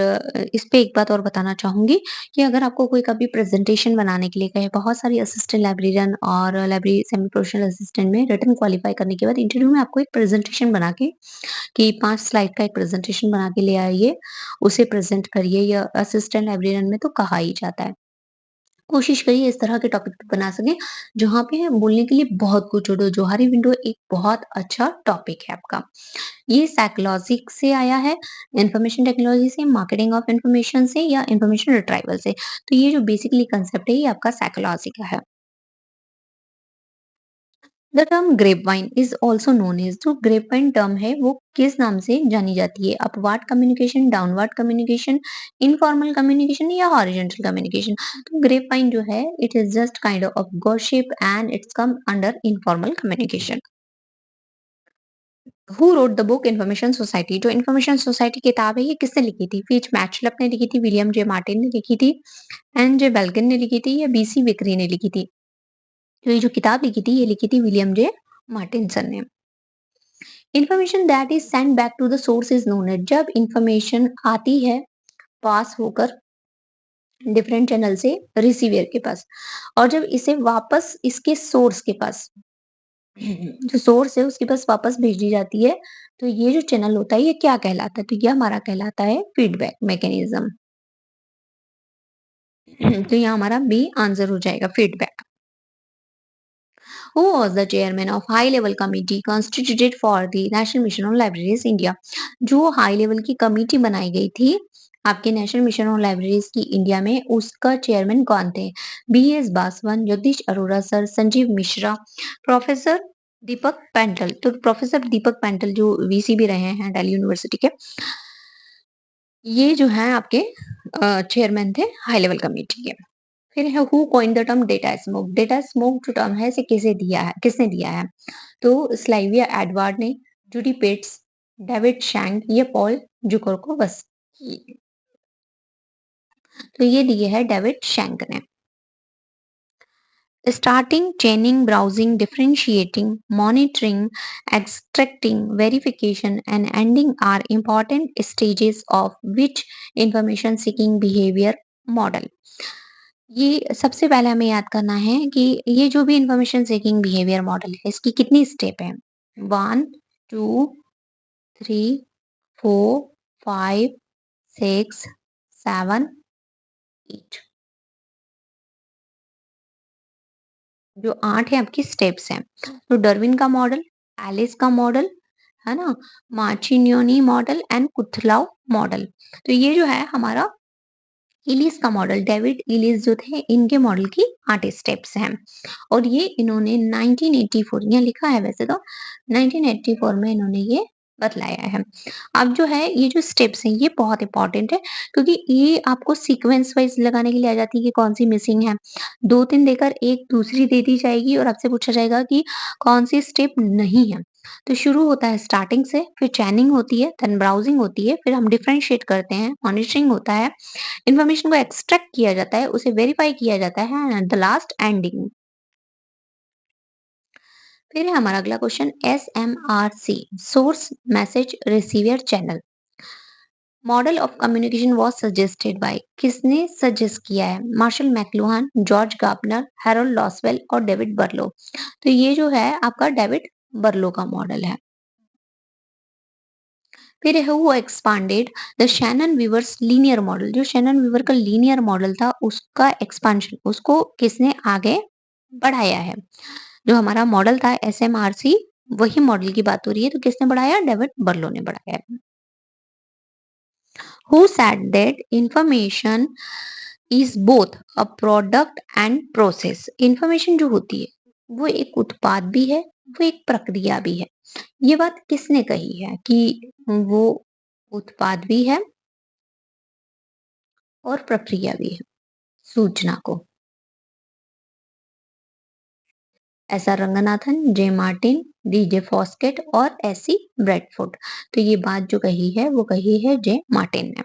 इस पे एक बात और बताना चाहूंगी कि अगर आपको कोई कभी प्रेजेंटेशन बनाने के लिए कहे, बहुत सारी असिस्टेंट लाइब्रेरियन और लाइब्रेरी सेमी प्रोफेशनल असिस्टेंट में रिटर्न क्वालिफाई करने के बाद इंटरव्यू में आपको एक प्रेजेंटेशन बना के कि 5 स्लाइड का एक प्रेजेंटेशन बना के ले आइए, उसे प्रेजेंट करिए, या असिस्टेंट लाइब्रेरियन में तो कहा ही जाता है। कोशिश करिए इस तरह के टॉपिक पे बना सकें, जहाँ पे बोलने के लिए बहुत कुछ हो। तो जोहारी विंडो एक बहुत अच्छा टॉपिक है आपका। ये साइकोलॉजी से आया है, इंफॉर्मेशन टेक्नोलॉजी से, मार्केटिंग ऑफ इंफॉर्मेशन से, या इंफॉर्मेशन रिट्राइवल से। तो ये जो बेसिकली कंसेप्ट है ये आपका साइकोलॉजी का है। The term grapevine is also known as, जो ग्रेपवाइन टर्म है वो किस नाम से जानी जाती है? Upward communication, downward communication, informal communication या हॉरिजॉन्टल कम्युनिकेशन? तो ग्रेपवाइन जो है it is just kind of gossip and it's come under informal communication. Who wrote the book information society? जो इन्फॉर्मेशन सोसाइटी किताब है ये किसने लिखी थी? फिच मैचलप ने लिखी थी, विलियम जे मार्टिन ने लिखी थी, एन जे बेल्किन ने लिखी थी, या बीसी विक्री ने लिखी थी? तो ये जो किताब लिखी थी ये लिखी थी विलियम जे मार्टिनसन ने। Information that is send back to the source is known as, जब इंफॉर्मेशन आती है पास होकर डिफरेंट चैनल से रिसीवर के पास, और जब इसे वापस इसके सोर्स के पास जो सोर्स है उसके पास वापस भेजी जाती है, तो ये जो चैनल होता है ये क्या कहलाता है? तो ये हमारा कहलाता है फीडबैक मैकेनिज्म। तो यहाँ हमारा बी आंसर हो जाएगा, feedback. Who was the chairman of high level committee constituted for the National Mission on Libraries India? जो हाई लेवल की कमिटी बनाई गई थी आपके नेशनल मिशन ऑन लाइब्रेरीज की इंडिया में, उसका चेयरमैन कौन थे? B S Baswan, Jagdish Arora sir, Sanjeev Mishra, professor Deepak Pental. तो प्रोफेसर दीपक पेंटल जो वीसी भी रहे हैं दिल्ली यूनिवर्सिटी के, ये जो है आपके चेयरमैन थे हाई लेवल कमिटी के। फिर है who coined the term data smoke? Data smoke जो टर्म है इसे किसने दिया है? तो स्लाइविया एडवर्ड ने, जूडी पेट्स, डेविड शैंक या पॉल जुकोरकोवस्की? तो ये दिए है डेविड शैंक ने। Starting, चेनिंग, browsing, differentiating, monitoring, extracting, verification and ending are important stages of which information seeking behavior model? ये सबसे पहले हमें याद करना है कि ये जो भी इंफॉर्मेशन सीकिंग बिहेवियर मॉडल है इसकी कितनी स्टेप है? 1, 2, 3, 4, 5, 6, 7, 8। जो 8 है आपकी स्टेप्स हैं। तो डार्विन का मॉडल, एलिस का मॉडल, है ना? मार्चिनियोनी मॉडल एंड कुथलाउ मॉडल। तो ये जो है हमारा इलिस का मॉडल, डेविड इलिस जो थे इनके मॉडल की 8 स्टेप्स हैं, और ये इन्होंने 1984 यहाँ लिखा है वैसे तो 1984 में इन्होंने ये बतलाया है। अब जो है ये जो स्टेप्स हैं ये बहुत इंपॉर्टेंट है, क्योंकि ये आपको सीक्वेंस वाइज लगाने के लिए आ जाती है कि कौन सी मिसिंग है। 2-3 देकर एक दूसरी दे दी जाएगी और आपसे पूछा जाएगा कि कौन सी स्टेप नहीं है। तो शुरू होता है स्टार्टिंग से, फिर चैनिंग होती है, देन ब्राउजिंग होती है, फिर हम डिफरेंशिएट करते हैं, मॉनिटरिंग होता है, इन्फॉर्मेशन को एक्सट्रैक्ट किया जाता है, उसे वेरीफाई किया जाता है, एंड द लास्ट एंडिंग। फिर है हमारा अगला question, SMRC, source message receiver channel model of communication was suggested by, किसने सजेस्ट किया है? Marshall McLuhan, George Gardner, Harold Lasswell और डेविड बर्लो? तो ये जो है आपका डेविड बर्लो का मॉडल है। फिर है who expanded the Shannon Weaver's linear model? जो शैनन वीवर का लीनियर मॉडल था उसका एक्सपांशन, उसको किसने आगे बढ़ाया है? जो हमारा मॉडल था एसएमआरसी, वही मॉडल की बात हो रही है, तो किसने बढ़ाया? डेविड बर्लो ने बढ़ाया है। Who said that information is both a product and process. Information जो होती है वो एक उत्पाद भी है, वो एक प्रक्रिया भी है। ये बात किसने कही है कि वो उत्पाद भी है और प्रक्रिया भी है सूचना को? एस आर रंगनाथन, जे मार्टिन, डी जे फॉस्केट और एसी ब्रेडफोर्ड। तो ये बात जो कही है वो कही है जे मार्टिन ने।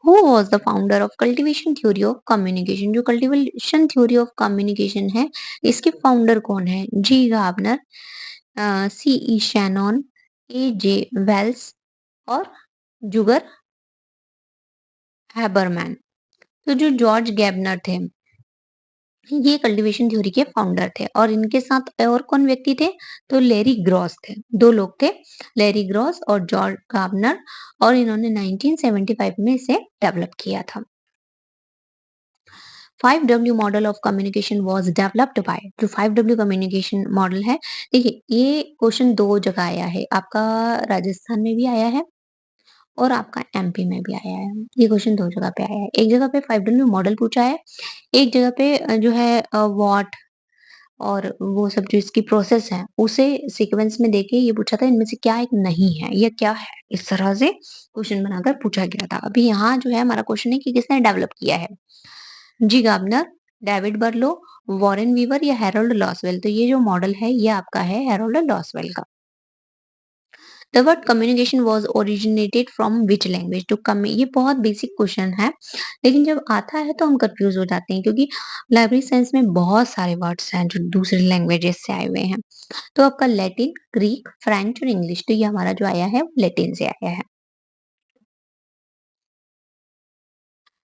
Who was the founder of cultivation theory of communication. जो कल्टीवेशन थ्योरी ऑफ कम्युनिकेशन है, इसके फाउंडर कौन है? जी गार्बनर, सी ई शैनॉन, ए जे वेल्स और जुगर हैबरमैन। तो जो जॉर्ज गैबनर थे, ये कल्टीवेशन थ्योरी के फाउंडर थे और इनके साथ और कौन व्यक्ति थे? तो लेरी ग्रॉस थे। दो लोग थे, लेरी ग्रॉस और जॉर्ज गार्बनर, और इन्होंने 1975 में इसे डेवलप किया था। 5W model of communication was developed bye. जो 5W कम्युनिकेशन मॉडल है, देखिए ये क्वेश्चन दो जगह आया है, आपका राजस्थान में भी आया है और आपका एमपी में भी आया है। ये क्वेश्चन दो जगह पे आया है। एक जगह पे 5W मॉडल पूछा है, एक जगह पे जो है व्हाट और वो सब जो इसकी प्रोसेस है, उसे सीक्वेंस में देके ये पूछा था इनमें से क्या एक नहीं है, ये क्या है? इस तरह से क्वेश्चन बनाकर पूछा गया था। अभी यहाँ जो है हमारा क्वेश्चन है कि किसने डेवलप किया है? जी गार्बनर, डेविड बर्लो, वॉरेन वीवर या हैरोल्ड लॉसवेल। तो ये जो मॉडल है ये आपका है हैरोल्ड लॉसवेल का। The word communication was originated from which language. तो कम ये बहुत बेसिक क्वेश्चन है, लेकिन जब आता है तो हम कंफ्यूज हो जाते हैं क्योंकि लाइब्रेरी साइंस में बहुत सारे वर्ड्स हैं जो दूसरे लैंग्वेजेस से आए हुए हैं। तो आपका लैटिन, ग्रीक, फ्रेंच और इंग्लिश। तो ये हमारा जो आया है वो लैटिन से आया है।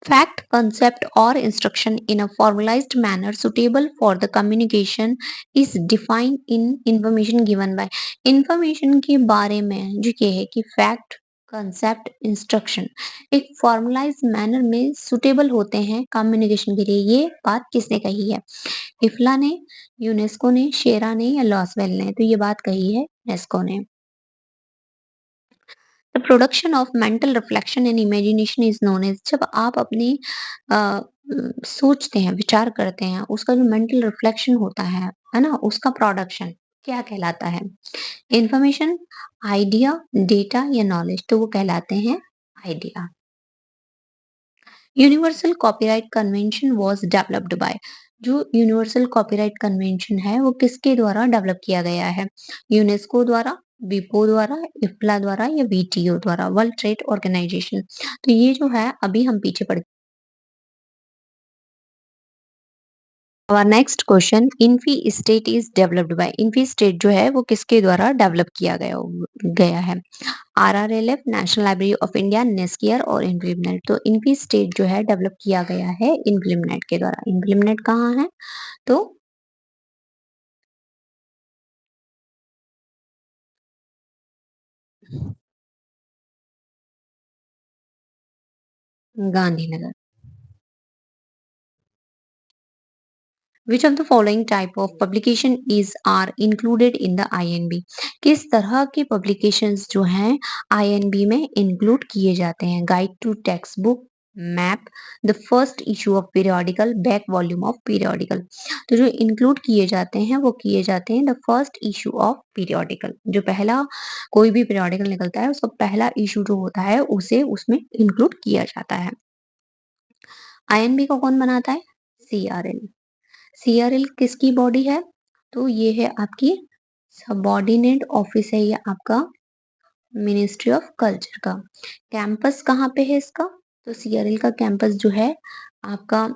Fact, concept, or instruction in a formalized manner suitable for the communication is defined in information given by। information के बारे में जो ये है कि fact, concept, instruction एक formalized manner में suitable होते हैं communication के लिए। ये बात किसने कही है? इफला ने, यूनेस्को ने, शेरा ने या लॉसवेल ने? तो ये बात कही है यूनेस्को ने। The production of mental reflection and imagination is known as. जब आप अपनी सोचते हैं, विचार करते हैं, उसका जो मेंटल रिफ्लेक्शन होता है ना, उसका प्रोडक्शन क्या कहलाता है? इंफॉर्मेशन, आइडिया, डेटा या नॉलेज? तो वो कहलाते हैं idea. Universal copyright convention was developed bye. जो यूनिवर्सल कॉपीराइट कन्वेंशन है वो किसके द्वारा डेवलप किया गया है? यूनेस्को द्वारा, विपो द्वारा, इफ्ला द्वारा या वीटीओ द्वारा, वर्ल्ड ट्रेड ऑर्गेनाइजेशन। तो ये जो है अभी हम पीछे पड़। और next question, Infy state is developed by. Infy state जो है वो किसके द्वारा डेवलप किया गया है? RRLF, national library of India, नेस्कियर और इन्फिलनेट। तो इन्फी स्टेट जो है डेवलप किया गया है इन्फिलनेट के द्वारा। इन्फिलनेट कहाँ है? तो Gandhinagar. Which of the following type of publication is are included in the INB? किस तरह के publications जो हैं INB में include किए जाते हैं? Guide to textbook, map, the first issue of periodical, back volume of periodical. तो जो इंक्लूड किए जाते हैं वो किए जाते हैं the first issue of periodical. जो पहला कोई भी पीरियोडिकल निकलता है उसका पहला इशू जो होता है उसे उसमें इंक्लूड किया जाता है। आईएनबी को कौन बनाता है? सीआरएल। सीआरएल किसकी बॉडी है? तो ये है आपकी सबऑर्डिनेट ऑफिस है, ये आपका मिनिस्ट्री ऑफ कल्चर का। कैंपस कहाँ पे है इसका? तो सीआरएल का कैंपस जो है आपका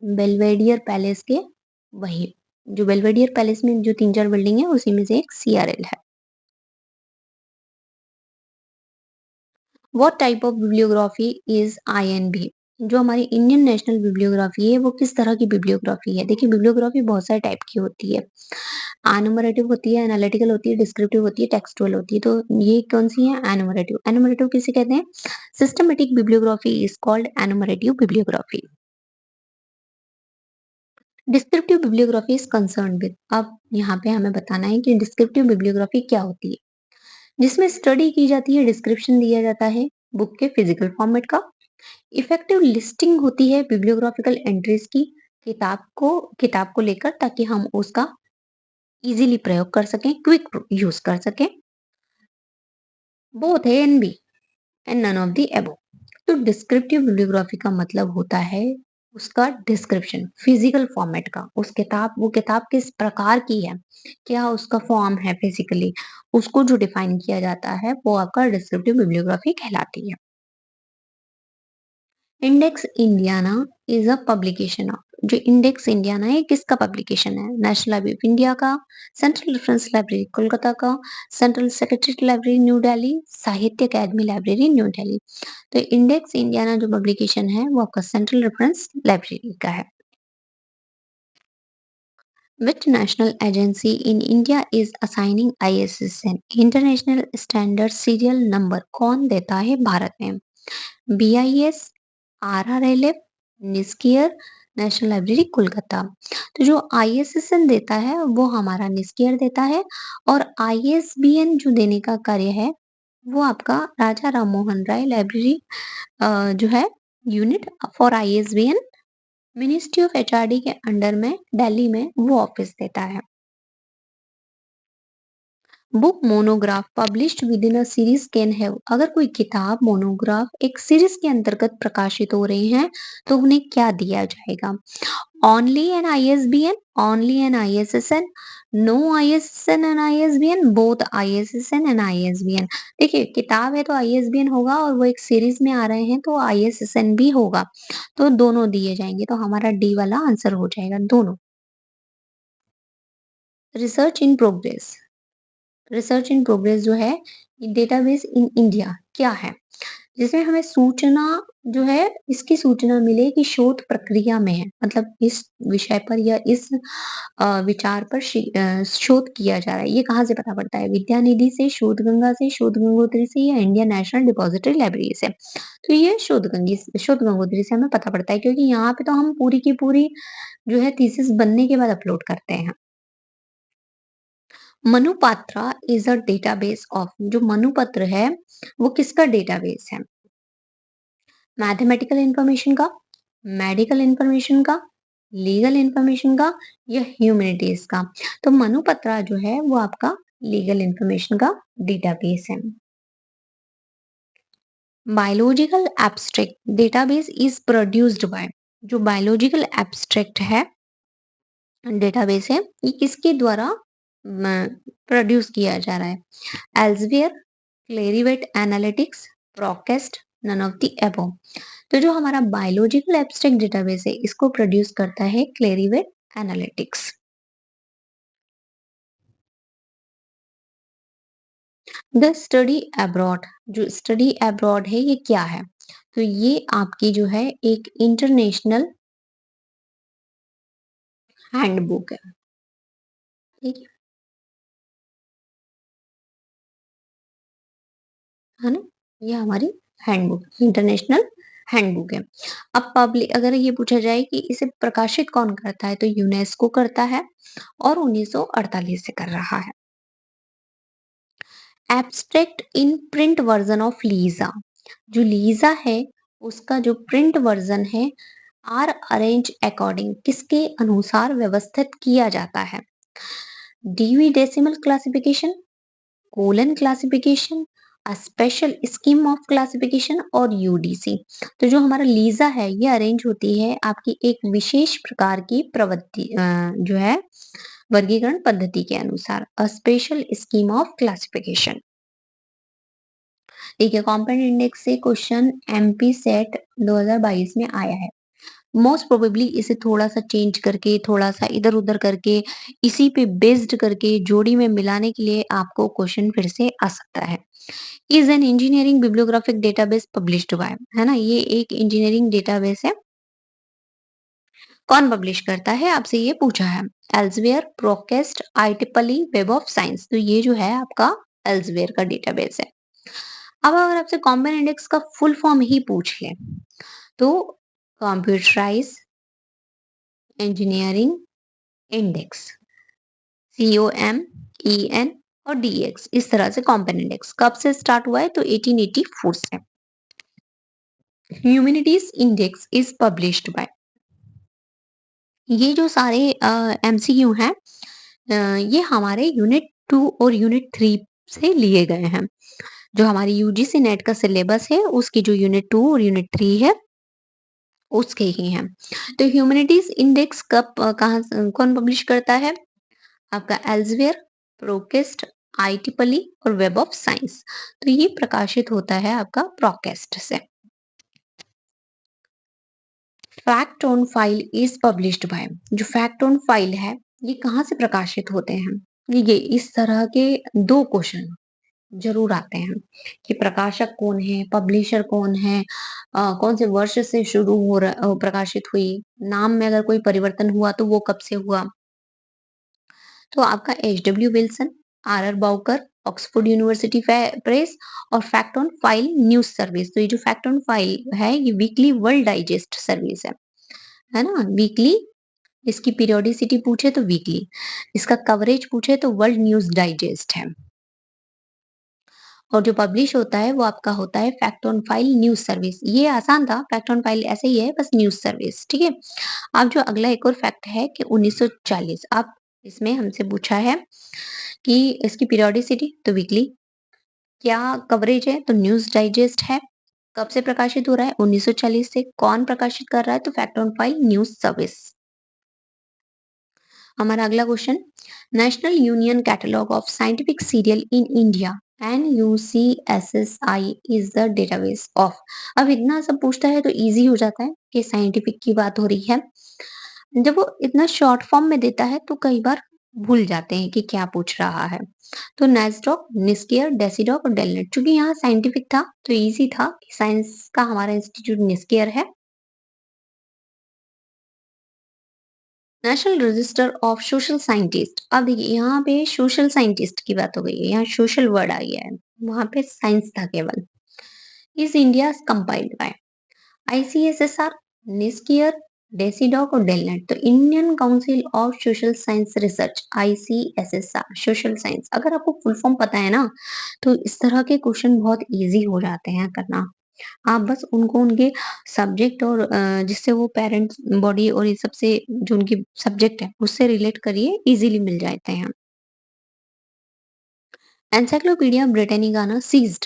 बेल्वेडियर पैलेस के वहीं, जो बेल्वेडियर पैलेस में जो तीन चार बिल्डिंग है उसी में से एक सीआरएल है। What type of bibliography is I&B? जो हमारी इंडियन नेशनल बिब्लियोग्राफी है वो किस तरह की बिब्लियोग्राफी है? देखिए बिब्लियोग्राफी बहुत सारे टाइप की होती है। एनुमरेटिव होती है, एनालिटिकल होती है, डिस्क्रिप्टिव होती है, टेक्सटुअल होती है। तो ये कौन सी है? एनुमरेटिव। एनुमरेटिव किसे कहते हैं? Systematic bibliography is called enumerative bibliography. Descriptive bibliography is concerned with. अब यहाँ पे हमें बताना है कि डिस्क्रिप्टिव बिब्लियोग्राफी क्या होती है? जिसमें स्टडी की जाती है, डिस्क्रिप्शन दिया जाता है, बुक के फिजिकल फॉर्मेट का। इफेक्टिव लिस्टिंग होती है बिब्लियोग्राफिकल एंट्रीज की, किताब को लेकर, ताकि हम उसका इजीली प्रयोग कर सकें, क्विक यूज कर सकें। Both A and B and none of the above. तो डिस्क्रिप्टिव बिब्लियोग्राफी का मतलब होता है उसका डिस्क्रिप्शन फिजिकल फॉर्मेट का, वो किताब किस प्रकार की है, क्या उसका फॉर्म है फिजिकली, उसको जो डिफाइन किया जाता है वो आपका डिस्क्रिप्टिव बिब्लियोग्राफी कहलाती है। Index Indiana is a publication of, जो इंडेक्स इंडियाना है किसका पब्लिकेशन है, नेशनल लाइब्रेरी ऑफ इंडिया का, सेंट्रल रेफरेंस लाइब्रेरी कोलकाता का, central secretary library new Delhi, साहित्य अकादमी लाइब्रेरी न्यू दिल्ली। तो इंडेक्स इंडियाना जो पब्लिकेशन है वो आपका सेंट्रल रेफरेंस लाइब्रेरी का है। Which national agency in India is assigning ISSN international standard serial number कौन देता है भारत में? BIS, RRLF, NISCAIR, national library Kolkata. तो जो ISSN देता है वो हमारा निस्कियर देता है, और ISBN जो देने का कार्य है वो आपका राजा राम मोहन राय लाइब्रेरी जो है unit for ISBN ministry of HRD के अंडर में दिल्ली में वो ऑफिस देता है। Book monograph published with in a series can have, अगर कोई किताब मोनोग्राफ एक सीरीज के अंतर्गत प्रकाशित हो रही है तो उन्हें क्या दिया जाएगा? Only an ISBN, only an ISSN, no ISSN and ISBN, both ISSN and ISBN। देखिए किताब है तो ISBN होगा, और वो एक सीरीज में आ रहे हैं तो ISSN भी होगा, तो दोनों दिए जाएंगे, तो हमारा डी वाला आंसर हो जाएगा दोनों। Research in progress, research in progress जो है डेटाबेस इन इंडिया क्या है, जिसमें हमें सूचना जो है इसकी सूचना मिले कि शोध प्रक्रिया में है, मतलब इस विषय पर या इस विचार पर शोध किया जा रहा है, ये कहाँ से पता पड़ता है? विद्या निधि से, शोध गंगा से, शोध गंगोत्री से, या इंडियन नेशनल डिपॉजिटरी लाइब्रेरी से। तो ये शोध गंगोत्री से हमें पता पड़ता है, क्योंकि यहाँ पे तो हम पूरी की पूरी जो है थीसिस बनने के बाद अपलोड करते हैं। मनुपात्रा इज अ डेटाबेस ऑफ, जो मनुपत्र है वो किसका डेटाबेस है? मैथमेटिकल इंफॉर्मेशन का, मेडिकल इंफॉर्मेशन का, लीगल इंफॉर्मेशन का, या ह्यूमैनिटीज का? तो मनुपत्रा जो है वो आपका लीगल इंफॉर्मेशन का डेटाबेस है। Biological abstract database is produced by, जो बायोलॉजिकल एब्स्ट्रैक्ट है डेटाबेस है, ये किसके द्वारा प्रोड्यूस किया जा रहा है? Elsevier, Clarivate Analytics, ProQuest, none of the above. तो जो हमारा बायोलॉजिकल एब्स्ट्रैक्ट डेटाबेस है इसको प्रोड्यूस करता है क्लेरिवेट एनालिटिक्स। द स्टडी अब्रॉड, जो स्टडी अब्रॉड है ये क्या है? तो ये आपकी जो है एक इंटरनेशनल हैंडबुक है, ठीक है ना? ये हमारी हैंडबुक, इंटरनेशनल हैंडबुक है। अब पब्लिक अगर ये पूछा जाए कि इसे प्रकाशित कौन करता है, तो यूनेस्को करता है, और 1948 से कर रहा है। Abstract in print version of LISA, जो लीजा है उसका जो प्रिंट वर्जन है आर अरेंज अकॉर्डिंग, किसके अनुसार व्यवस्थित किया जाता है? Dewey decimal classification, colon classification, a special scheme of classification, और यूडीसी। तो जो हमारा लीजा है ये अरेंज होती है आपकी एक विशेष प्रकार की प्रवृत्ति जो है वर्गीकरण पद्धति के अनुसार, अ स्पेशल स्कीम ऑफ क्लासिफिकेशन। ठीक है, कॉम्पाउंड इंडेक्स से क्वेश्चन एमपी सेट 2022 में आया है। मोस्ट प्रोबेबली इसे थोड़ा-सा चेंज करके, थोड़ा-सा इधर-उधर करके, इसी पे बेस्ड करके जोड़ी में मिलाने के लिए आपको क्वेश्चन फिर से आ सकता है। Is an engineering bibliographic database published by, है ना? ये एक इंजीनियरिंग डेटाबेस है। कौन पब्लिश करता है? आपसे ये पूछा है। Elsevier, ProQuest, IEEE, web of science. तो ये जो है आपका एल्सेवियर का डेटाबेस है। अब अगर आपसे कॉम्बाइंड इंडेक्स का फुल फॉर्म ही पूछ लें, तो कंप्यूटराइज इंजीनियरिंग इंडेक्स, COMEN और DX, इस तरह से कॉम्बाइंड इंडेक्स कब से स्टार्ट हुआ है? तो 1884 से। Humanities index is published by, ये जो सारे एमसीक्यू हैं, ये हमारे यूनिट 2 और यूनिट 3 से लिए गए हैं। जो हमारी यूजीसी नेट का सिलेबस है, उसकी जो यूनिट 2 और यूनिट 3 है, उसके ही हैं। तो ह्यूमैनिटीज इंडेक्स कब कौन पब्लिश करता है? आपका एल्सेवियर, प्रोकेस्ट, आईट्रिपली और वेब ऑफ साइंस। तो ये प्रकाशित होता है आपका प्रोकेस्ट से। Fact on file is published by, जो फैक्ट ऑन फाइल है, ये कहाँ से प्रकाशित होते हैं? ये इस तरह के दो क्वेश्चन जरूर आते हैं कि प्रकाशक कौन है, पब्लिशर कौन है, कौन से वर्ष से शुरू प्रकाशित हुई, नाम में अगर कोई परिवर्तन हुआ तो वो कब से हुआ। तो आपका H W Wilson, R R Bowker, Oxford University Press और fact on file news service. तो ये जो फैक्ट ऑन फाइल है, ये वीकली वर्ल्ड डाइजेस्ट सर्विस है ना? वीकली, इसकी पीरियोडिसिटी पूछे तो वीकली, इसका कवरेज पूछे तो वर्ल्ड न्यूज डाइजेस्ट है। और जो पब्लिश होता है वो आपका होता है fact on file news service. ये आसान था, फैक्ट ऑन फाइल ऐसे ही है, बस न्यूज सर्विस, ठीक है। अब जो अगला एक और फैक्ट है कि 1940, अब इसमें हमसे पूछा है कि इसकी पीरियोडिसिटी तो वीकली, क्या कवरेज है तो न्यूज डाइजेस्ट है, कब से प्रकाशित हो रहा है 1940 से, कौन प्रकाशित कर रहा है तो fact on file news service. हमारा अगला question, national union catalogue of scientific serial in India NUCSSI is the database of. अब इतना सब पूछता है तो इजी हो जाता है कि साइंटिफिक की बात हो रही है। जब वो इतना शॉर्ट फॉर्म में देता है तो कई बार भूल जाते हैं कि क्या पूछ रहा है। तो नेस्डॉक, निस्कियर, डेसिडॉक और डेलनेट, चूंकि यहाँ साइंटिफिक था तो इजी था कि साइंस का हमारा इंस्टीट्यूट निस्कियर है। National register of social scientist, अब देखिए यहाँ पे सोशल साइंटिस्ट की बात हो गई है, यहाँ सोशल वर्ड आ गया है, वहां पे साइंस था केवल। इस India compiled bye ICSSR, निस्कियर, DESIDOC और डेलनेट। तो Indian council of social science research, ICSSR, social science. अगर आपको फुल फॉर्म पता है ना, तो इस तरह के क्वेश्चन बहुत इजी हो जाते हैं करना। आप बस उनको उनके सब्जेक्ट और जिससे वो पेरेंट्स बॉडी और ये सबसे जो उनकी सब्जेक्ट है उससे रिलेट करिए, इजीली मिल जाते हैं। एनसाइक्लोपीडिया ब्रिटानिका ना सीज्ड,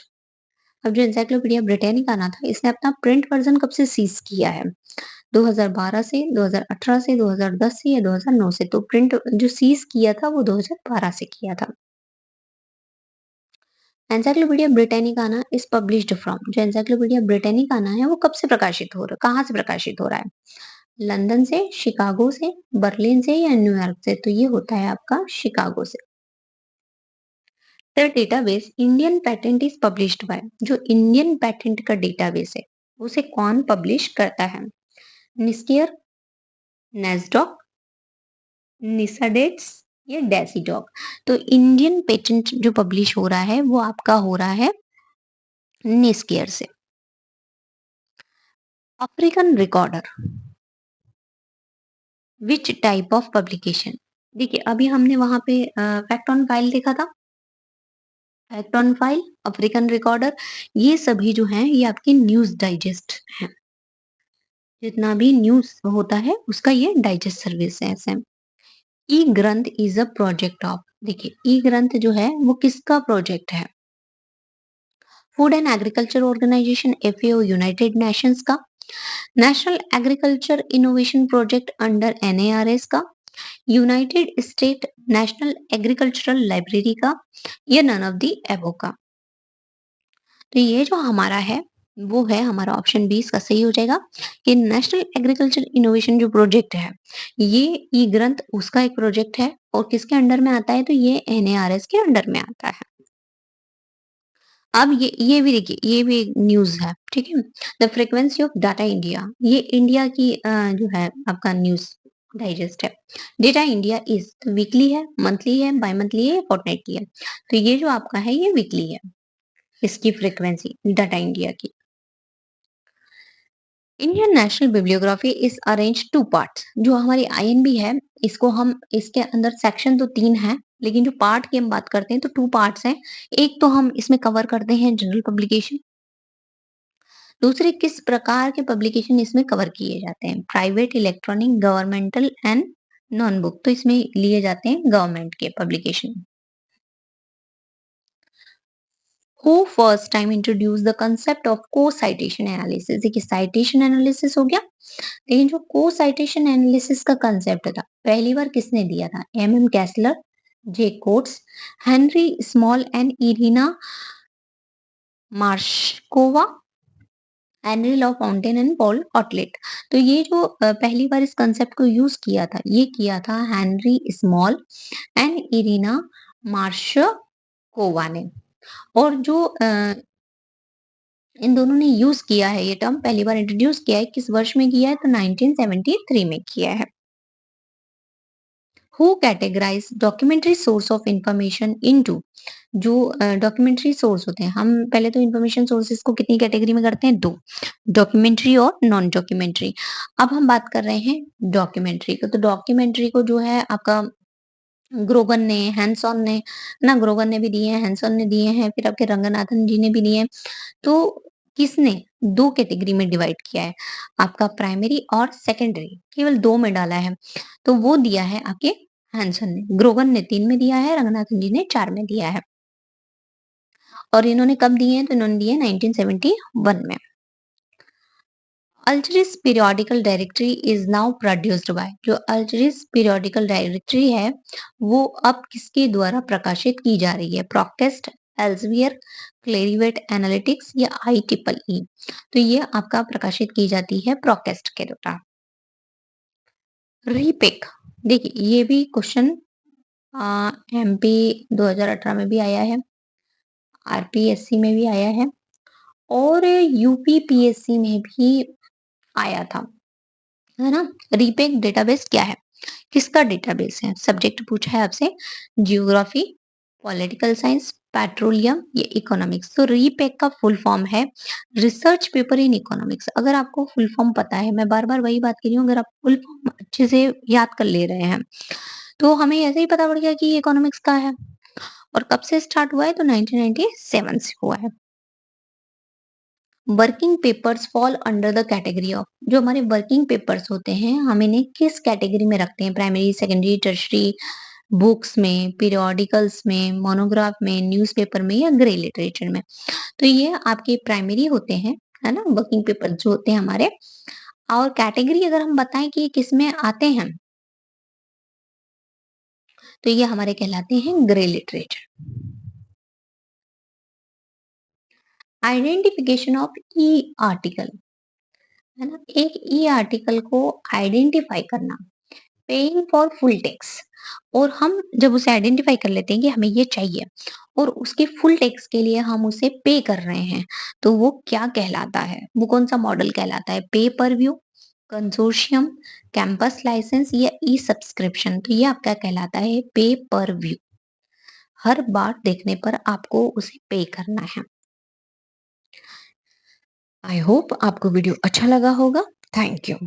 अब जो एनसाइक्लोपीडिया ब्रिटानिका ना था, इसने अपना प्रिंट वर्जन कब से सीज किया है? 2012 से, 2018 से, 2010 से या 2009 से? तो प्रिंट जो सीज किया था वो 2012 से किया था। एनसाइक्लोपीडिया ब्रिटानिका ना इज पब्लिश्ड फ्रॉम, जो एनसाइक्लोपीडिया ब्रिटानिका ना है वो कब से प्रकाशित हो रहा है, कहाँ से प्रकाशित हो रहा है? लंदन से, शिकागो से, बर्लिन से या न्यूयॉर्क से? तो ये होता है आपका शिकागो से। The database Indian patent is published by, जो इंडियन पेटेंट का डेटाबेस है उसे कौन पब्लिश करता है? निस्कियर, नेस्डॉक, निसाडेट्स या डेसीडॉक? तो इंडियन पेटेंट जो पब्लिश हो रहा है वो आपका हो रहा है निस्कियर से। African recorder, which type of publication? देखिए अभी हमने वहां पे फैक्ट ऑन फाइल देखा था, fact on file, African recorder, ये सभी जो हैं ये आपकी न्यूज डाइजेस्ट हैं। जितना भी न्यूज होता है उसका ये डाइजेस्ट सर्विस है ऐसे। ई ग्रंथ इज अ प्रोजेक्ट ऑफ, देखिए ई ग्रंथ जो है वो किसका प्रोजेक्ट है? Food and agriculture organization FAO, united nations का, national agriculture innovation project under NARS का, united state national agricultural library का, या नन ऑफ द एबो का? तो ये जो हमारा है वो है हमारा ऑप्शन बी, इसका सही हो जाएगा कि नेशनल एग्रीकल्चर इनोवेशन जो प्रोजेक्ट है, ये ई ग्रंथ उसका एक प्रोजेक्ट है। और किसके अंडर में आता है? तो ये NARS के अंडर में आता है। अब ये भी देखिए, ये भी एक न्यूज है, ठीक है। The frequency of data India, ये इंडिया की जो है आपका न्यूज डाइजेस्ट है। डेटा इंडिया इज वीकली है, मंथली है, बाई मंथली है, फोर्टनाइटली है? तो ये जो आपका है ये वीकली है, इसकी फ्रीक्वेंसी डाटा इंडिया की। Indian national bibliography is arrange two parts, जो हमारी INB है, इसको हम इसके अंदर सेक्शन तो 3 है, लेकिन जो पार्ट की हम बात करते हैं तो 2 पार्ट्स हैं। एक तो हम इसमें कवर करते हैं जनरल पब्लिकेशन, दूसरे किस प्रकार के पब्लिकेशन इसमें कवर किए जाते हैं? Private, electronic, governmental and non book. तो इसमें लिए जाते हैं गवर्नमेंट के publication. Who first time introduce the concept of को साइटेशन एनालिसिस। देखिए साइटेशन एनालिसिस हो गया, लेकिन जो को साइटेशन एनालिसिस का कंसेप्ट था पहली बार किसने दिया था? M Kessler, J Coates, Henry Small and Irina Marshakova, Henri La Fontaine and Paul Otlet. तो ये जो पहली बार इस कंसेप्ट को यूज किया था, ये किया था हेनरी स्मॉल एंड इरिना मार्शकोवा ने। और जो इन दोनों ने यूज किया है, ये टर्म पहली बार इंट्रोड्यूस किया है, किस वर्ष में किया है? तो 1973 में किया है। Who categorize documentary source of information into. जो डॉक्यूमेंट्री सोर्स होते हैं, हम पहले तो इंफॉर्मेशन सोर्सेज को कितनी कैटेगरी में करते हैं? दो, डॉक्यूमेंट्री और नॉन डॉक्यूमेंट्री। अब हम बात कर रहे हैं डॉक्यूमेंट्री को। तो डॉक्यूमेंट्री को जो है आपका ग्रोगन ने, हैंसॉन ने ना, ग्रोगन ने भी दिए हैं, हैंसॉन ने दिए हैं, फिर आपके रंगनाथन जी ने भी दिए हैं। तो किसने 2 कैटेगरी में डिवाइड किया है? आपका प्राइमरी और सेकेंडरी, केवल 2 में डाला है। तो वो दिया है आपके हैंसन ने। ग्रोगन ने 3 में दिया है, रंगनाथन जी ने 4 में दिया है। और इन्होंने कब दिए हैं? तो इन्होंने दिए हैं 1971 में। Ulrich's periodical directory is now produced by. जो अल्टरिस पीरियोडिकल डायरेक्टरी है, वो अब किसके द्वारा प्रकाशित की जा रही है? प्रोक्टेस्ट, एल्सेवियर, क्लेरिवेट एनालिटिक्स या IEEE। तो ये आपका प्रकाशित की जाती है प्रोकेस्ट के द्वारा। रीपिक, देखिए ये भी क्वेश्चन MP 2018 में भी आया है, RPSC में भी आया है और UPPSC में भी आया था, है ना? रीपेक डेटाबेस क्या है? किसका डेटाबेस है? सब्जेक्ट पूछा है आपसे, जियोग्राफी, पॉलिटिकल साइंस, पेट्रोलियम या इकोनॉमिक्स। तो रीपेक का फुल फॉर्म है रिसर्च पेपर इन इकोनॉमिक्स। अगर आपको फुल फॉर्म पता है, मैं बार बार वही बात कर रही हूँ, अगर आप फुल फॉर्म अच्छे से याद कर ले रहे हैं तो हमें ऐसे ही पता पड़ गया कि ये इकोनॉमिक्स का है। और कब से स्टार्ट हुआ है? तो 1997 से हुआ है। Working papers fall under the category of. जो हमारे वर्किंग पेपर्स होते हैं, हम इन्हें किस कैटेगरी में रखते हैं? प्राइमरी, सेकेंडरी, टर्शरी, बुक्स में, पीरियोडिकल्स में, मोनोग्राफ में, न्यूज़पेपर में या ग्रे लिटरेचर में। तो ये आपके प्राइमरी होते हैं, है ना? वर्किंग पेपर जो होते हैं हमारे। और कैटेगरी अगर हम बताएं कि ये किस में आते हैं, तो ये हमारे कहलाते हैं grey literature. Identification of E article, है ना? एक ई आर्टिकल को आइडेंटिफाई करना, पेइंग फॉर फुल टेक्स। और हम जब उसे आइडेंटिफाई कर लेते हैं कि हमें ये चाहिए और उसके फुल टेक्स के लिए हम उसे पे कर रहे हैं, तो वो क्या कहलाता है? वो कौन सा मॉडल कहलाता है? पे पर व्यू, कंसोर्शियम, कैंपस लाइसेंस या ई सब्सक्रिप्शन। तो ये आपका कहलाता है पे पर व्यू। हर बार देखने पर आपको उसे पे करना है। आई होप आपको वीडियो अच्छा लगा होगा। Thank you.